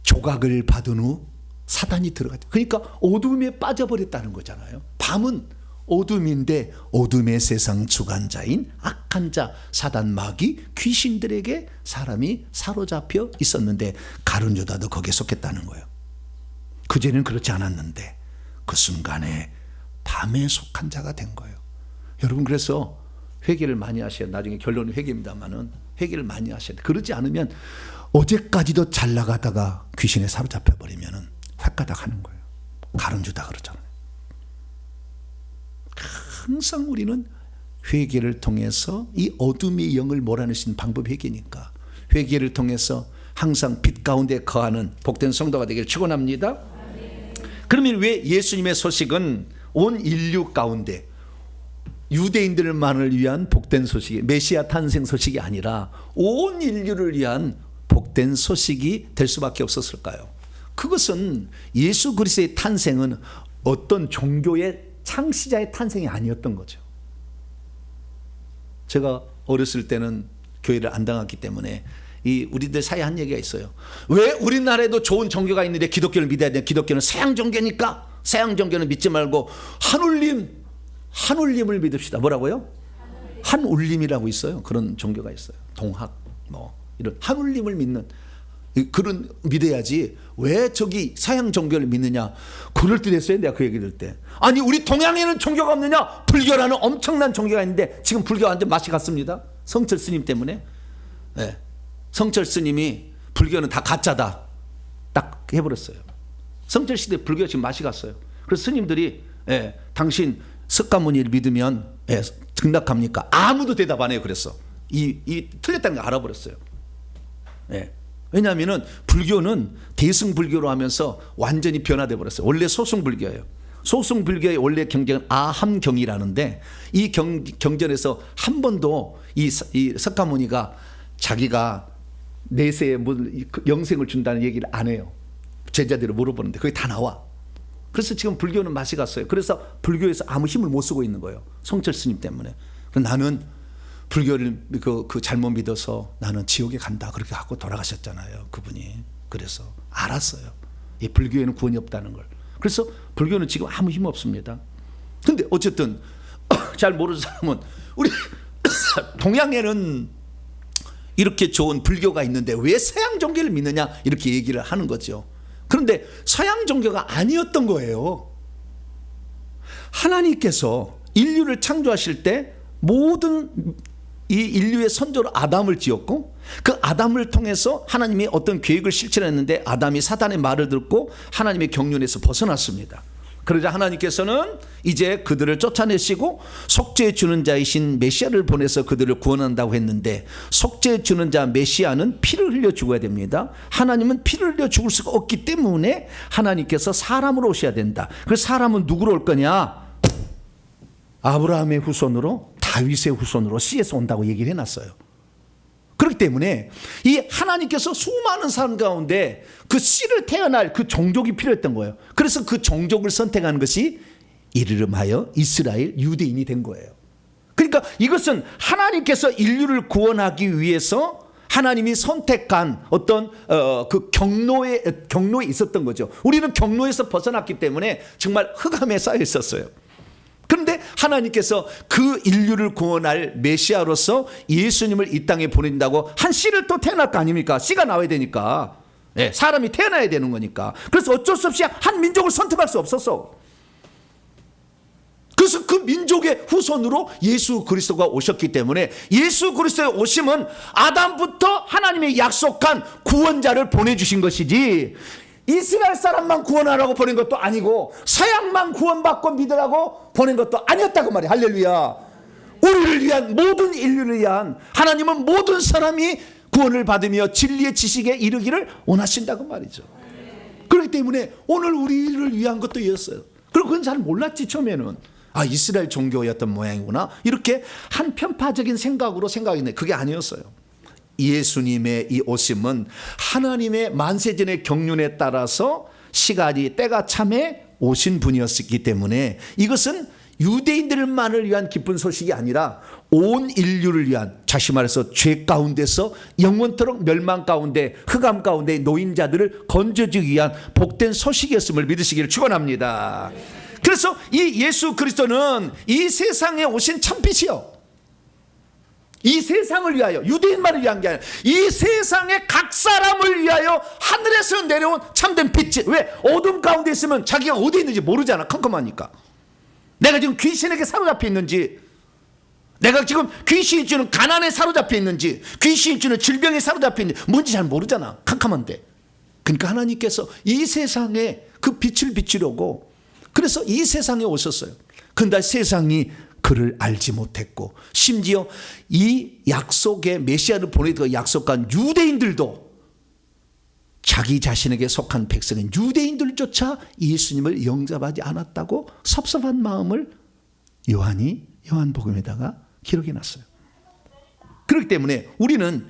조각을 받은 후 사탄이 들어갔죠. 그러니까 어둠에 빠져버렸다는 거잖아요. 밤은 어둠인데 어둠의 세상 주관자인 악한 자 사단 마귀 귀신들에게 사람이 사로잡혀 있었는데 가룟유다도 거기에 속했다는 거예요. 그전에는 그렇지 않았는데 그 순간에 밤에 속한 자가 된 거예요. 여러분 그래서 회개를 많이 하셔야 나중에 결론은 회개입니다만은 회개를 많이 하셔야 돼. 그러지 않으면 어제까지도 잘 나가다가 귀신에 사로잡혀 버리면은 획가닥 하는 거예요. 가룟유다 그러잖아요. 항상 우리는 회개를 통해서 이 어둠의 영을 몰아낼 수 있는 방법이 회개니까 회개를 통해서 항상 빛 가운데 거하는 복된 성도가 되기를 축원합니다. 그러면 왜 예수님의 소식은 온 인류 가운데 유대인들만을 위한 복된 소식이 메시아 탄생 소식이 아니라 온 인류를 위한 복된 소식이 될 수밖에 없었을까요? 그것은 예수 그리스도의 탄생은 어떤 종교의 창시자의 탄생이 아니었던 거죠. 제가 어렸을 때는 교회를 안 다녔기 때문에 우리들 사이에 한 얘기가 있어요. 왜 우리나라에도 좋은 종교가 있는데 기독교를 믿어야 돼? 기독교는 서양 종교니까 서양 종교는 믿지 말고 한울림을 믿읍시다. 뭐라고요? 한울림이라고 있어요. 그런 종교가 있어요. 동학 이런 한울림을 믿는 그런 믿어야지. 왜 저기 서양 종교를 믿느냐? 그럴 때 됐어요. 내가 그 얘기 들을 때. 아니 우리 동양에는 종교가 없느냐? 불교라는 엄청난 종교가 있는데 지금 불교 완전 맛이 갔습니다. 성철 스님 때문에. 네. 성철 스님이 불교는 다 가짜다 딱 해버렸어요. 성철 시대 불교 지금 맛이 갔어요. 그래서 스님들이 당신 석가모니를 믿으면 등락합니까? 아무도 대답 안 해요. 그랬어. 틀렸다는 걸 알아버렸어요. 왜냐하면 불교는 대승불교로 하면서 완전히 변화돼 버렸어요. 원래 소승불교예요. 소승불교의 원래 경전은 아함경이라는데 이 경전에서 한 번도 이 석가모니가 자기가 내세에 영생을 준다는 얘기를 안 해요. 제자들을 물어보는데 그게 다 나와. 그래서 지금 불교는 맛이 갔어요. 그래서 불교에서 아무 힘을 못 쓰고 있는 거예요. 성철 스님 때문에. 나는 불교를 그 잘못 믿어서 나는 지옥에 간다 그렇게 하고 돌아가셨잖아요. 그분이. 그래서 알았어요. 이 불교에는 구원이 없다는 걸. 그래서 불교는 지금 아무 힘 없습니다. 근데 어쨌든 잘 모르는 사람은 우리 동양에는 이렇게 좋은 불교가 있는데 왜 서양 종교를 믿느냐 이렇게 얘기를 하는 거죠. 그런데 서양 종교가 아니었던 거예요. 하나님께서 인류를 창조하실 때 모든 이 인류의 선조로 아담을 지었고 그 아담을 통해서 하나님이 어떤 계획을 실천했는데 아담이 사단의 말을 듣고 하나님의 경륜에서 벗어났습니다. 그러자 하나님께서는 이제 그들을 쫓아내시고 속죄 주는 자이신 메시아를 보내서 그들을 구원한다고 했는데 속죄 주는 자 메시아는 피를 흘려 죽어야 됩니다. 하나님은 피를 흘려 죽을 수가 없기 때문에 하나님께서 사람으로 오셔야 된다. 그 사람은 누구로 올 거냐? 아브라함의 후손으로, 다윗의 후손으로 씨에서 온다고 얘기를 해놨어요. 그렇기 때문에 이 하나님께서 수많은 사람 가운데 그 씨를 태어날 그 종족이 필요했던 거예요. 그래서 그 종족을 선택하는 것이 이름하여 이스라엘 유대인이 된 거예요. 그러니까 이것은 하나님께서 인류를 구원하기 위해서 하나님이 선택한 어떤 그 경로에 있었던 거죠. 우리는 경로에서 벗어났기 때문에 정말 흑암에 쌓여 있었어요. 그런데 하나님께서 그 인류를 구원할 메시아로서 예수님을 이 땅에 보낸다고 한 씨를 또 태어날 거 아닙니까? 씨가 나와야 되니까. 네, 사람이 태어나야 되는 거니까. 그래서 어쩔 수 없이 한 민족을 선택할 수 없었어. 그래서 그 민족의 후손으로 예수 그리스도가 오셨기 때문에 예수 그리스도의 오심은 아담부터 하나님의 약속한 구원자를 보내주신 것이지 이스라엘 사람만 구원하라고 보낸 것도 아니고 서양만 구원받고 믿으라고 보낸 것도 아니었다고 말이에요. 할렐루야. 우리를 위한, 모든 인류를 위한, 하나님은 모든 사람이 구원을 받으며 진리의 지식에 이르기를 원하신다고 말이죠. 그렇기 때문에 오늘 우리를 위한 것도 이었어요. 그리고 그건 잘 몰랐지. 처음에는 아, 이스라엘 종교였던 모양이구나, 이렇게 한 편파적인 생각으로 생각했는데 그게 아니었어요. 예수님의 이 오심은 하나님의 만세전의 경륜에 따라서 시간이 때가 참에 오신 분이었기 때문에 이것은 유대인들만을 위한 기쁜 소식이 아니라 온 인류를 위한, 다시 말해서 죄 가운데서 영원토록 멸망 가운데 흑암 가운데 놓인 자들을 건져주기 위한 복된 소식이었음을 믿으시기를 축원합니다. 그래서 이 예수 그리스도는 이 세상에 오신 참빛이요, 이 세상을 위하여, 유대인만을 위한 게 아니라 이 세상의 각 사람을 위하여 하늘에서 내려온 참된 빛이. 왜? 어둠 가운데 있으면 자기가 어디 있는지 모르잖아. 컴컴하니까. 내가 지금 귀신에게 사로잡혀 있는지, 내가 지금 귀신이 주는 가난에 사로잡혀 있는지, 귀신이 주는 질병에 사로잡혀 있는지 뭔지 잘 모르잖아. 캄캄한데. 그러니까 하나님께서 이 세상에 그 빛을 비추려고, 그래서 이 세상에 오셨어요. 근데 세상이 그를 알지 못했고, 심지어 이 약속의 메시아를 보내고 약속한 유대인들도, 자기 자신에게 속한 백성인 유대인들조차 예수님을 영접하지 않았다고 섭섭한 마음을 요한이 요한복음에다가 기록해 놨어요. 그렇기 때문에 우리는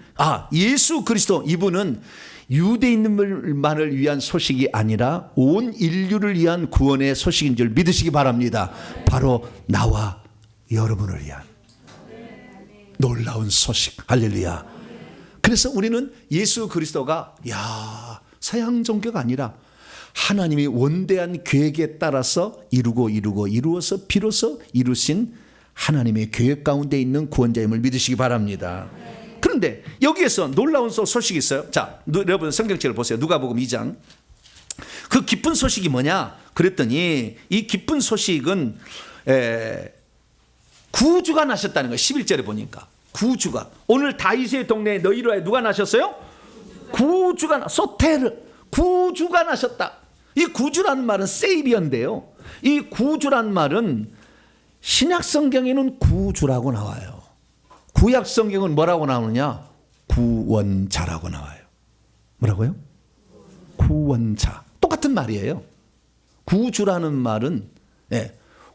예수 그리스도, 이분은 유대인들만을 위한 소식이 아니라 온 인류를 위한 구원의 소식인 줄 믿으시기 바랍니다. 바로 나와 여러분을 위한 놀라운 소식. 할렐루야. 그래서 우리는 예수 그리스도가 서양 종교가 아니라 하나님이 원대한 계획에 따라서 이루어서 비로소 이루신 하나님의 계획 가운데 있는 구원자임을 믿으시기 바랍니다. 그런데 여기에서 놀라운 소식이 있어요. 자, 여러분 성경책을 보세요. 누가복음 2장. 그 기쁜 소식이 뭐냐 그랬더니, 이 기쁜 소식은 구주가 나셨다는 거예요. 11절에 보니까 구주가, 오늘 다윗의 동네에 너희로 하여 누가 나셨어요? 소테르, 구주가 나셨다. 이 구주라는 말은 세이비어인데요, 이 구주라는 말은 신약 성경에는 구주라고 나와요. 구약 성경은 뭐라고 나오느냐? 구원자라고 나와요. 뭐라고요? 구원자. 똑같은 말이에요. 구주라는 말은,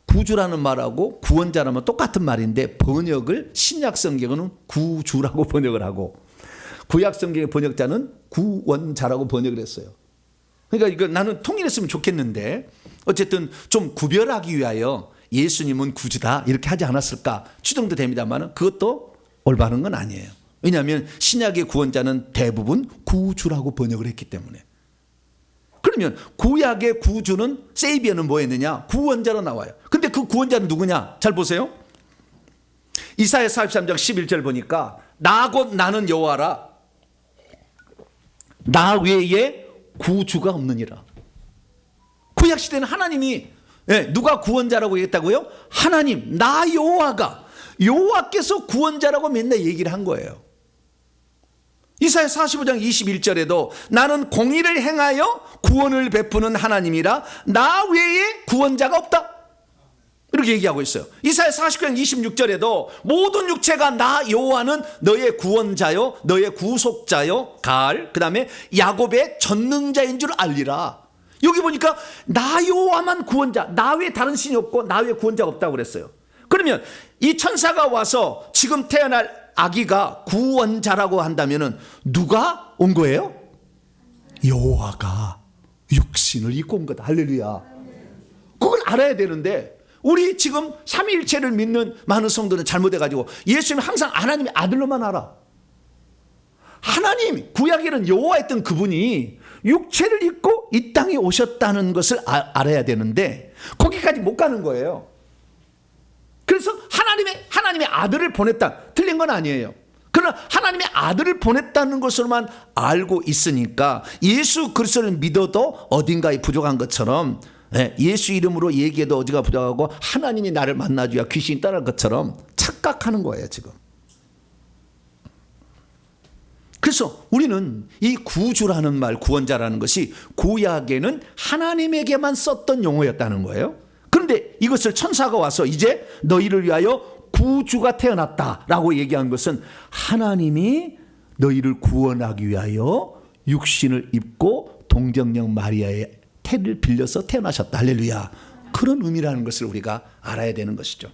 구주라는 말하고 구원자라면 똑같은 말인데, 번역을 신약 성경은 구주라고 번역을 하고 구약 성경의 번역자는 구원자라고 번역을 했어요. 그러니까 이거 나는 통일했으면 좋겠는데, 어쨌든 좀 구별하기 위하여 예수님은 구주다 이렇게 하지 않았을까 추정도 됩니다만, 그것도 올바른 건 아니에요. 왜냐하면 신약의 구원자는 대부분 구주라고 번역을 했기 때문에. 그러면 구약의 구주는, 세이비어는 뭐였느냐? 구원자로 나와요. 근데 그 구원자는 누구냐? 잘 보세요. 이사야 43장 11절 보니까 나 곧 나는 여호와라, 나 외에 구주가 없느니라. 구약 시대는 하나님이 누가 구원자라고 얘기했다고요? 하나님, 나 여호와가, 여호와께서 구원자라고 맨날 얘기를 한 거예요. 이사야 45장 21절에도 나는 공의를 행하여 구원을 베푸는 하나님이라 나 외에 구원자가 없다, 이렇게 얘기하고 있어요. 이사야 49장 26절에도 모든 육체가 나 여호와는 너의 구원자요 너의 구속자요 그 다음에 야곱의 전능자인 줄 알리라. 여기 보니까 나 여호와만 구원자, 나 외에 다른 신이 없고 나 외에 구원자가 없다고 그랬어요. 그러면 이 천사가 와서 지금 태어날 아기가 구원자라고 한다면 누가 온 거예요? 여호와가 육신을 입고 온 거다. 할렐루야. 그걸 알아야 되는데 우리 지금 삼위일체를 믿는 많은 성도는 잘못해가지고 예수님 항상 하나님의 아들로만 알아. 하나님, 구약에는 여호와였던 그분이 육체를 입고 이 땅에 오셨다는 것을 알아야 되는데 거기까지 못 가는 거예요. 그래서 하나님의 아들을 보냈다, 틀린 건 아니에요. 그러나 하나님의 아들을 보냈다는 것으로만 알고 있으니까 예수 그리스도를 믿어도 어딘가에 부족한 것처럼, 예수 이름으로 얘기해도 어디가 부족하고 하나님이 나를 만나줘야 귀신이 따를 것처럼 착각하는 거예요 지금. 그래서 우리는 이 구주라는 말, 구원자라는 것이 구약에는 하나님에게만 썼던 용어였다는 거예요. 그런데 이것을 천사가 와서 이제 너희를 위하여 구주가 태어났다라고 얘기한 것은 하나님이 너희를 구원하기 위하여 육신을 입고 동정녀 마리아의 태를 빌려서 태어나셨다. 할렐루야. 그런 의미라는 것을 우리가 알아야 되는 것이죠.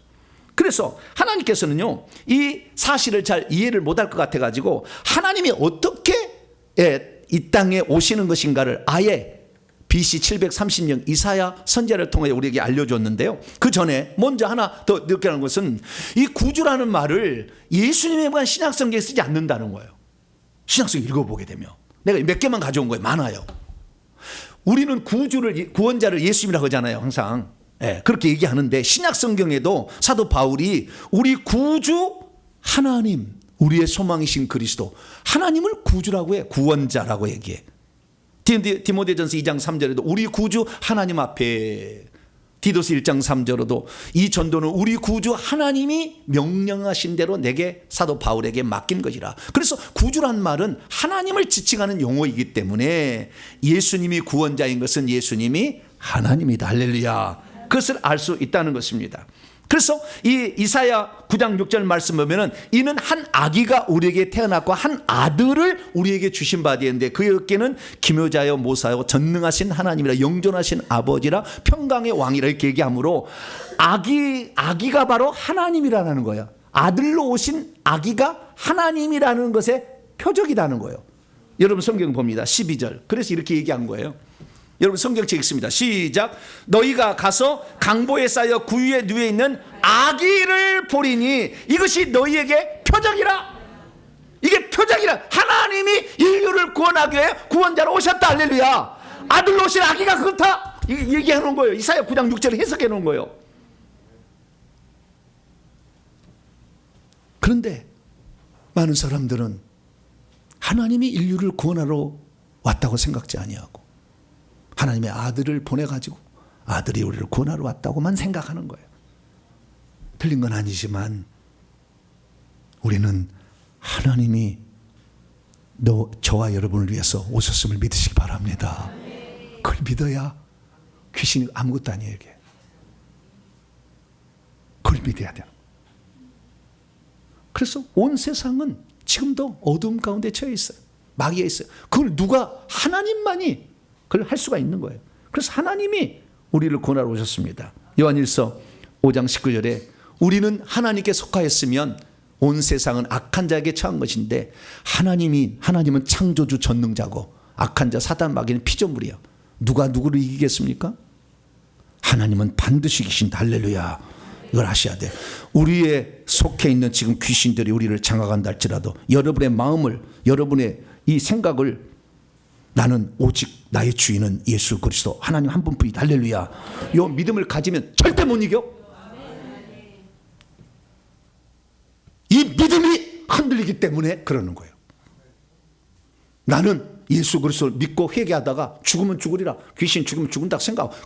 그래서 하나님께서는요, 이 사실을 잘 이해를 못할 것 같아가지고 하나님이 어떻게 이 땅에 오시는 것인가를 아예 BC 730년 이사야 선지자를 통해 우리에게 알려줬는데요. 그 전에 먼저 하나 더 느끼는 것은 이 구주라는 말을 예수님에만 신약성경에 쓰지 않는다는 거예요. 신약성 읽어보게 되면 내가 몇 개만 가져온 거예요. 많아요. 우리는 구원자를 예수님이라고 하잖아요. 항상 그렇게 얘기하는데 신약성경에도 사도 바울이 우리 구주 하나님, 우리의 소망이신 그리스도, 하나님을 구주라고 해, 구원자라고 얘기해. 디모데전서 2장 3절에도 우리 구주 하나님 앞에, 디도스 1장 3절에도 이 전도는 우리 구주 하나님이 명령하신 대로 내게, 사도 바울에게 맡긴 것이라. 그래서 구주란 말은 하나님을 지칭하는 용어이기 때문에 예수님이 구원자인 것은 예수님이 하나님이다. 할렐루야. 그것을 알 수 있다는 것입니다. 그래서 이 이사야 9장 6절 말씀 보면은 이는 한 아기가 우리에게 태어났고 한 아들을 우리에게 주신 바 되는데 그의 어깨는 기묘자여 모사여 전능하신 하나님이라 영존하신 아버지라 평강의 왕이라 이렇게 얘기하므로 아기가 바로 하나님이라는 거예요. 아들로 오신 아기가 하나님이라는 것의 표적이라는 거예요. 여러분 성경 봅니다. 12절. 그래서 이렇게 얘기한 거예요. 여러분 성경책 읽습니다. 시작. 너희가 가서 강보에 쌓여 구유에 누워 있는 아기를 보리니 이것이 너희에게 표적이라. 이게 표적이라. 하나님이 인류를 구원하기 위해 구원자로 오셨다. 할렐루야. 아들로 오신 아기가 그렇다. 얘기해 놓은 거예요. 이사야 9장 6절을 해석해 놓은 거예요. 그런데 많은 사람들은 하나님이 인류를 구원하러 왔다고 생각지 아니하고 하나님의 아들을 보내가지고 아들이 우리를 구원하러 왔다고만 생각하는 거예요. 틀린 건 아니지만 우리는 하나님이 저와 여러분을 위해서 오셨음을 믿으시기 바랍니다. 그걸 믿어야 귀신이 아무것도 아니에요. 이게. 그걸 믿어야 돼요. 그래서 온 세상은 지금도 어둠 가운데 처해 있어요. 마귀에 있어요. 그걸 하나님만이 그걸 할 수가 있는 거예요. 그래서 하나님이 우리를 구원하러 오셨습니다. 요한일서 5장 19절에 우리는 하나님께 속하였으면 온 세상은 악한 자에게 처한 것인데 하나님은 창조주 전능자고 악한 자 사단 마귀는 피조물이에요. 누가 누구를 이기겠습니까? 하나님은 반드시 이기신다. 할렐루야. 이걸 아셔야 돼요. 우리의 속해 있는 지금 귀신들이 우리를 장악한다 할지라도 여러분의 마음을, 여러분의 이 생각을 나는 오직 나의 주인은 예수 그리스도 하나님 한 분뿐이다. 할렐루야. 이 믿음을 가지면 절대 못 이겨. 이 믿음이 흔들리기 때문에 그러는 거예요. 나는 예수 그리스도를 믿고 회개하다가 죽으면 죽으리라, 귀신 죽으면 죽는다 생각하고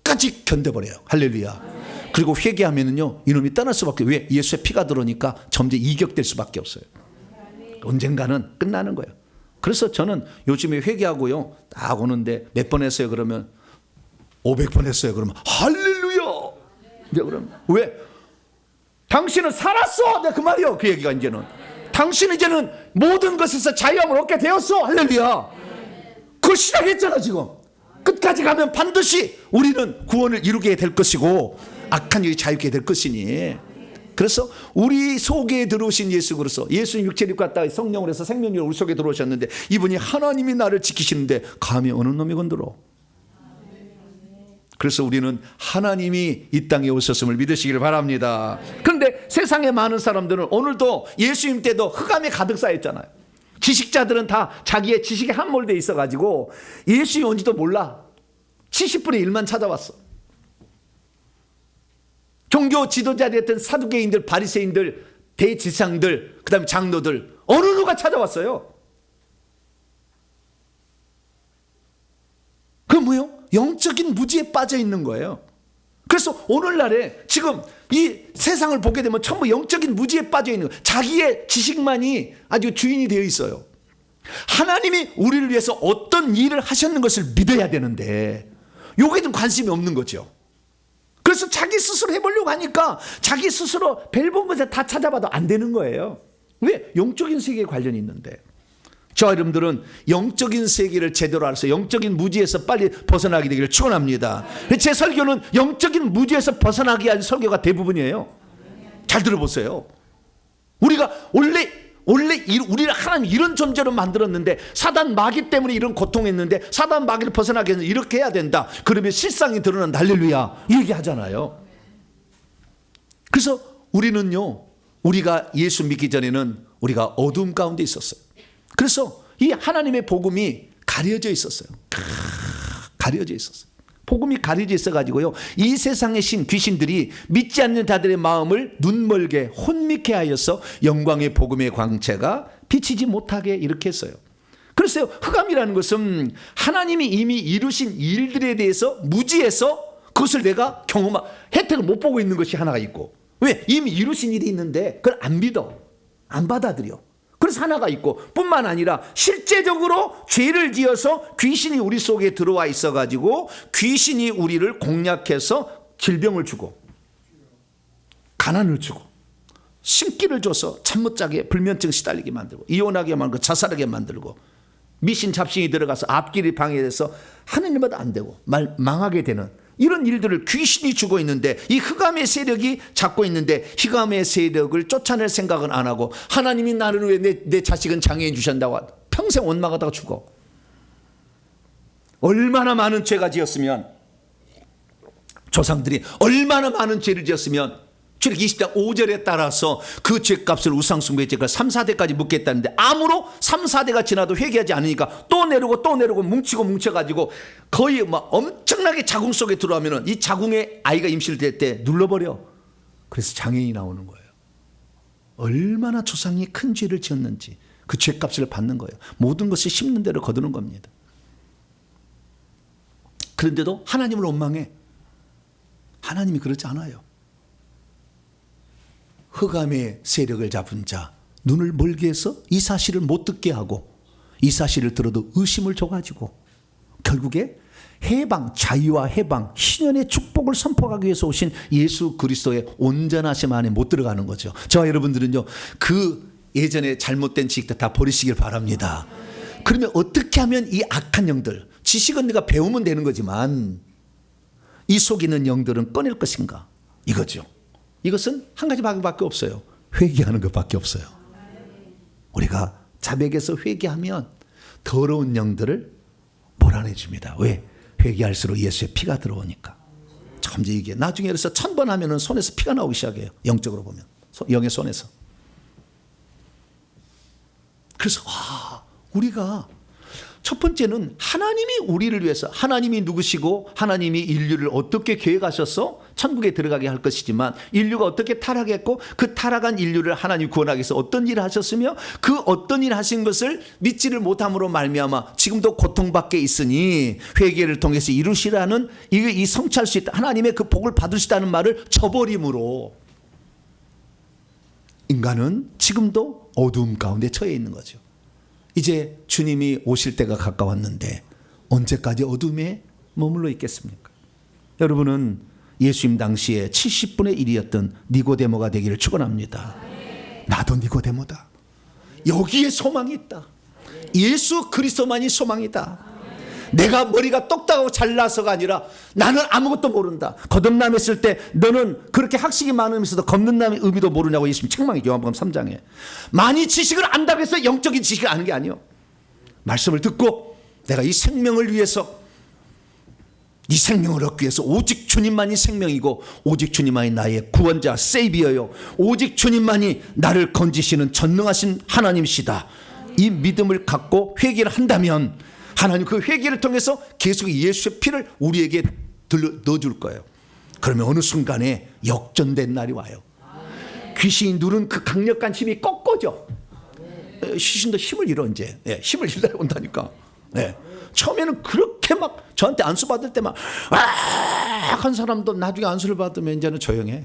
끝까지 견뎌버려요. 할렐루야. 그리고 회개하면은요, 이놈이 떠날 수밖에. 왜? 예수의 피가 들어오니까 점점 이격될 수밖에 없어요. 언젠가는 끝나는 거예요. 그래서 저는 요즘에 회개하고요, 딱 오는데 몇 번 했어요? 그러면 500번 했어요. 그러면 할렐루야. 그러면 왜? 당신은 살았어. 내가 그 말이요. 그 얘기가 이제는 당신은 이제는 모든 것에서 자유함을 얻게 되었어. 할렐루야. 그걸 시작했잖아. 지금 끝까지 가면 반드시 우리는 구원을 이루게 될 것이고 악한 영이 자유케 될 것이니. 그래서 우리 속에 들어오신 예수 그리스도, 예수님 육체를 입고 왔다 성령으로 해서 생명으로 우리 속에 들어오셨는데, 이분이 하나님이 나를 지키시는데 감히 어느 놈이 건드려. 그래서 우리는 하나님이 이 땅에 오셨음을 믿으시길 바랍니다. 그런데 세상에 많은 사람들은 오늘도 예수님 때도 흑암에 가득 쌓였잖아요. 지식자들은 다 자기의 지식에 함몰되어 있어가지고 예수님이 온지도 몰라. 70분의 1만 찾아왔어. 종교 지도자였던 사두개인들, 바리새인들, 대지상들, 그 다음에 장로들, 어느 누가 찾아왔어요? 그건 뭐예요? 영적인 무지에 빠져 있는 거예요. 그래서 오늘날에 지금 이 세상을 보게 되면 전부 영적인 무지에 빠져 있는 거예요. 자기의 지식만이 아주 주인이 되어 있어요. 하나님이 우리를 위해서 어떤 일을 하셨는 것을 믿어야 되는데 요게 좀 관심이 없는 거죠. 그래서 자기 스스로 해보려고 하니까 자기 스스로 별 본 것에 다 찾아봐도 안 되는 거예요. 왜? 영적인 세계에 관련이 있는데. 저 여러분들은 영적인 세계를 제대로 알아서 영적인 무지에서 빨리 벗어나게 되기를 축원합니다. 제 설교는 영적인 무지에서 벗어나게 위한 설교가 대부분이에요. 잘 들어보세요. 우리가 원래 우리를 하나님 이런 존재로 만들었는데 사단 마귀 때문에 이런 고통했는데 사단 마귀를 벗어나게 해서 이렇게 해야 된다. 그러면 실상이 드러난다. 할렐루야. 이 얘기하잖아요. 그래서 우리는요, 우리가 예수 믿기 전에는 우리가 어두움 가운데 있었어요. 그래서 이 하나님의 복음이 가려져 있었어요. 가려져 있었어요. 복음이 가려져 있어가지고요, 이 세상의 귀신들이 믿지 않는 자들의 마음을 눈멀게 혼미케 하여서 영광의 복음의 광채가 비치지 못하게 이렇게 했어요. 그래서 흑암이라는 것은 하나님이 이미 이루신 일들에 대해서 무지해서 그것을 내가 혜택을 못 보고 있는 것이 하나가 있고, 왜? 이미 이루신 일이 있는데 그걸 안 믿어, 안 받아들여. 그래서 하나가 있고, 뿐만 아니라 실제적으로 죄를 지어서 귀신이 우리 속에 들어와 있어가지고 귀신이 우리를 공략해서 질병을 주고 가난을 주고 신기를 줘서 잠 못 자게 불면증 시달리게 만들고 이혼하게 만들고 자살하게 만들고 미신 잡신이 들어가서 앞길이 방해돼서 하는 일마다 안 되고 망하게 되는 이런 일들을 귀신이 주고 있는데, 이 흑암의 세력이 잡고 있는데 흑암의 세력을 쫓아낼 생각은 안 하고, 하나님이 나를 왜 내 자식은 장애인 주셨다고 평생 원망하다가 죽어. 얼마나 많은 죄가 지었으면, 조상들이 얼마나 많은 죄를 지었으면 출애굽 20장 5절에 따라서 그 죄값을 우상숭배의 죄값을 3, 4대까지 묻겠다는데, 아무로 3, 4대가 지나도 회개하지 않으니까 또 내려고 뭉쳐가지고 거의 막 엄청나게 자궁 속에 들어가면은 이 자궁에 아이가 임신을 될 때 눌러버려. 그래서 장애인이 나오는 거예요. 얼마나 조상이 큰 죄를 지었는지 그 죄값을 받는 거예요. 모든 것이 심는 대로 거두는 겁니다. 그런데도 하나님을 원망해. 하나님이 그렇지 않아요. 흑암의 세력을 잡은 자, 눈을 멀게 해서 이 사실을 못 듣게 하고, 이 사실을 들어도 의심을 줘가지고 결국에 해방, 자유와 해방, 희년의 축복을 선포하기 위해서 오신 예수 그리스도의 온전하심 안에 못 들어가는 거죠. 저와 여러분들은요, 그 예전에 잘못된 지식들 다 버리시길 바랍니다. 그러면 어떻게 하면 이 악한 영들, 지식은 내가 배우면 되는 거지만 이 속에 있는 영들은 꺼낼 것인가, 이거죠. 이것은 한 가지 방법밖에 없어요. 회개하는 것밖에 없어요. 우리가 자백에서 회개하면 더러운 영들을 몰아내줍니다. 왜? 회개할수록 예수의 피가 들어오니까. 점점 이게 나중에 그래서 1000번 하면은 손에서 피가 나오기 시작해요. 영적으로 보면 영의 손에서. 그래서 우리가 첫 번째는 하나님이 우리를 위해서, 하나님이 누구시고 하나님이 인류를 어떻게 계획하셔서 천국에 들어가게 할 것이지만 인류가 어떻게 타락했고 그 타락한 인류를 하나님 구원하기 위해서 어떤 일을 하셨으며 그 어떤 일을 하신 것을 믿지를 못함으로 말미암아 지금도 고통받게 있으니 회개를 통해서 이루시라는 이 성취할 수 있다, 하나님의 그 복을 받을 수 있다는 말을 저버림으로 인간은 지금도 어두움 가운데 처해 있는 거죠. 이제 주님이 오실 때가 가까웠는데 언제까지 어둠에 머물러 있겠습니까? 여러분은 예수님 당시에 70분의 1이었던 니고데모가 되기를 축원합니다. 나도 니고데모다. 여기에 소망이 있다. 예수 그리스도만이 소망이다. 내가 머리가 똑딱하고 잘나서가 아니라 나는 아무것도 모른다. 거듭남했을 때 너는 그렇게 학식이 많으면서도 거듭남의 의미도 모르냐고 예수님 책망해. 요한복음 3장에 많이 지식을 안다고 해서 영적인 지식을 아는 게 아니요, 말씀을 듣고 내가 이 생명을 위해서, 이 생명을 얻기 위해서 오직 주님만이 생명이고 오직 주님만이 나의 구원자 세이비어요, 오직 주님만이 나를 건지시는 전능하신 하나님이시다, 이 믿음을 갖고 회개를 한다면 하나님 그 회개를 통해서 계속 예수의 피를 우리에게 넣어줄 거예요. 그러면 어느 순간에 역전된 날이 와요. 귀신이 누른 그 강력한 힘이 꺾어져. 귀신도 힘을 잃어 이제. 힘을 잃어 온다니까. 처음에는 그렇게 막 저한테 안수 받을 때 막 한 사람도 나중에 안수를 받으면 이제는 조용해.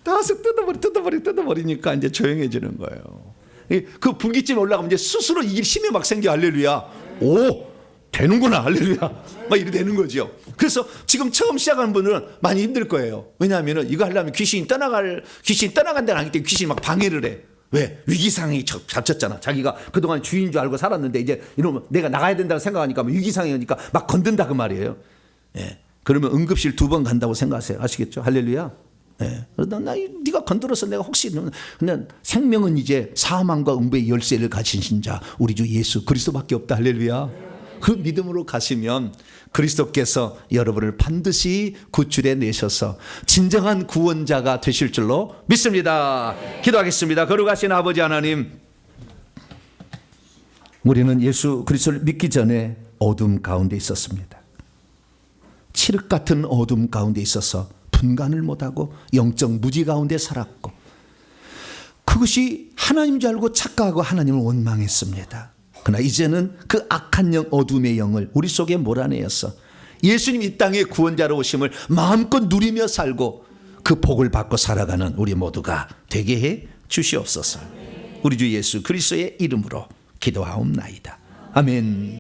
다서 뜯어버리니까 이제 조용해지는 거예요. 그 분기점에 올라가면 이제 스스로 이길 힘이 막 생겨. 할렐루야. 오, 되는구나. 할렐루야. 막 이래 되는 거죠. 그래서 지금 처음 시작하는 분들은 많이 힘들 거예요. 왜냐하면 이거 하려면 귀신이 떠나간다는 아니기 때문에 귀신이 막 방해를 해. 왜? 위기상이 잡혔잖아. 자기가 그동안 주인 줄 알고 살았는데 이제 이러면 내가 나가야 된다고 생각하니까 위기상이니까 막 건든다 그 말이에요. 그러면 응급실 2번 간다고 생각하세요. 아시겠죠? 할렐루야. 네가 건드려서 내가 혹시 그냥 생명은 이제 사망과 음부의 열쇠를 가지신 자 우리 주 예수 그리스도밖에 없다. 할렐루야. 그 믿음으로 가시면 그리스도께서 여러분을 반드시 구출해 내셔서 진정한 구원자가 되실 줄로 믿습니다. 기도하겠습니다. 거룩하신 아버지 하나님, 우리는 예수 그리스도를 믿기 전에 어둠 가운데 있었습니다. 칠흑 같은 어둠 가운데 있어서 분간을 못하고 영적 무지 가운데 살았고 그것이 하나님인 줄 알고 착각하고 하나님을 원망했습니다. 그러나 이제는 그 악한 영, 어둠의 영을 우리 속에 몰아내어서 예수님 이 땅에 구원자로 오심을 마음껏 누리며 살고 그 복을 받고 살아가는 우리 모두가 되게 해 주시옵소서. 우리 주 예수 그리스도의 이름으로 기도하옵나이다. 아멘.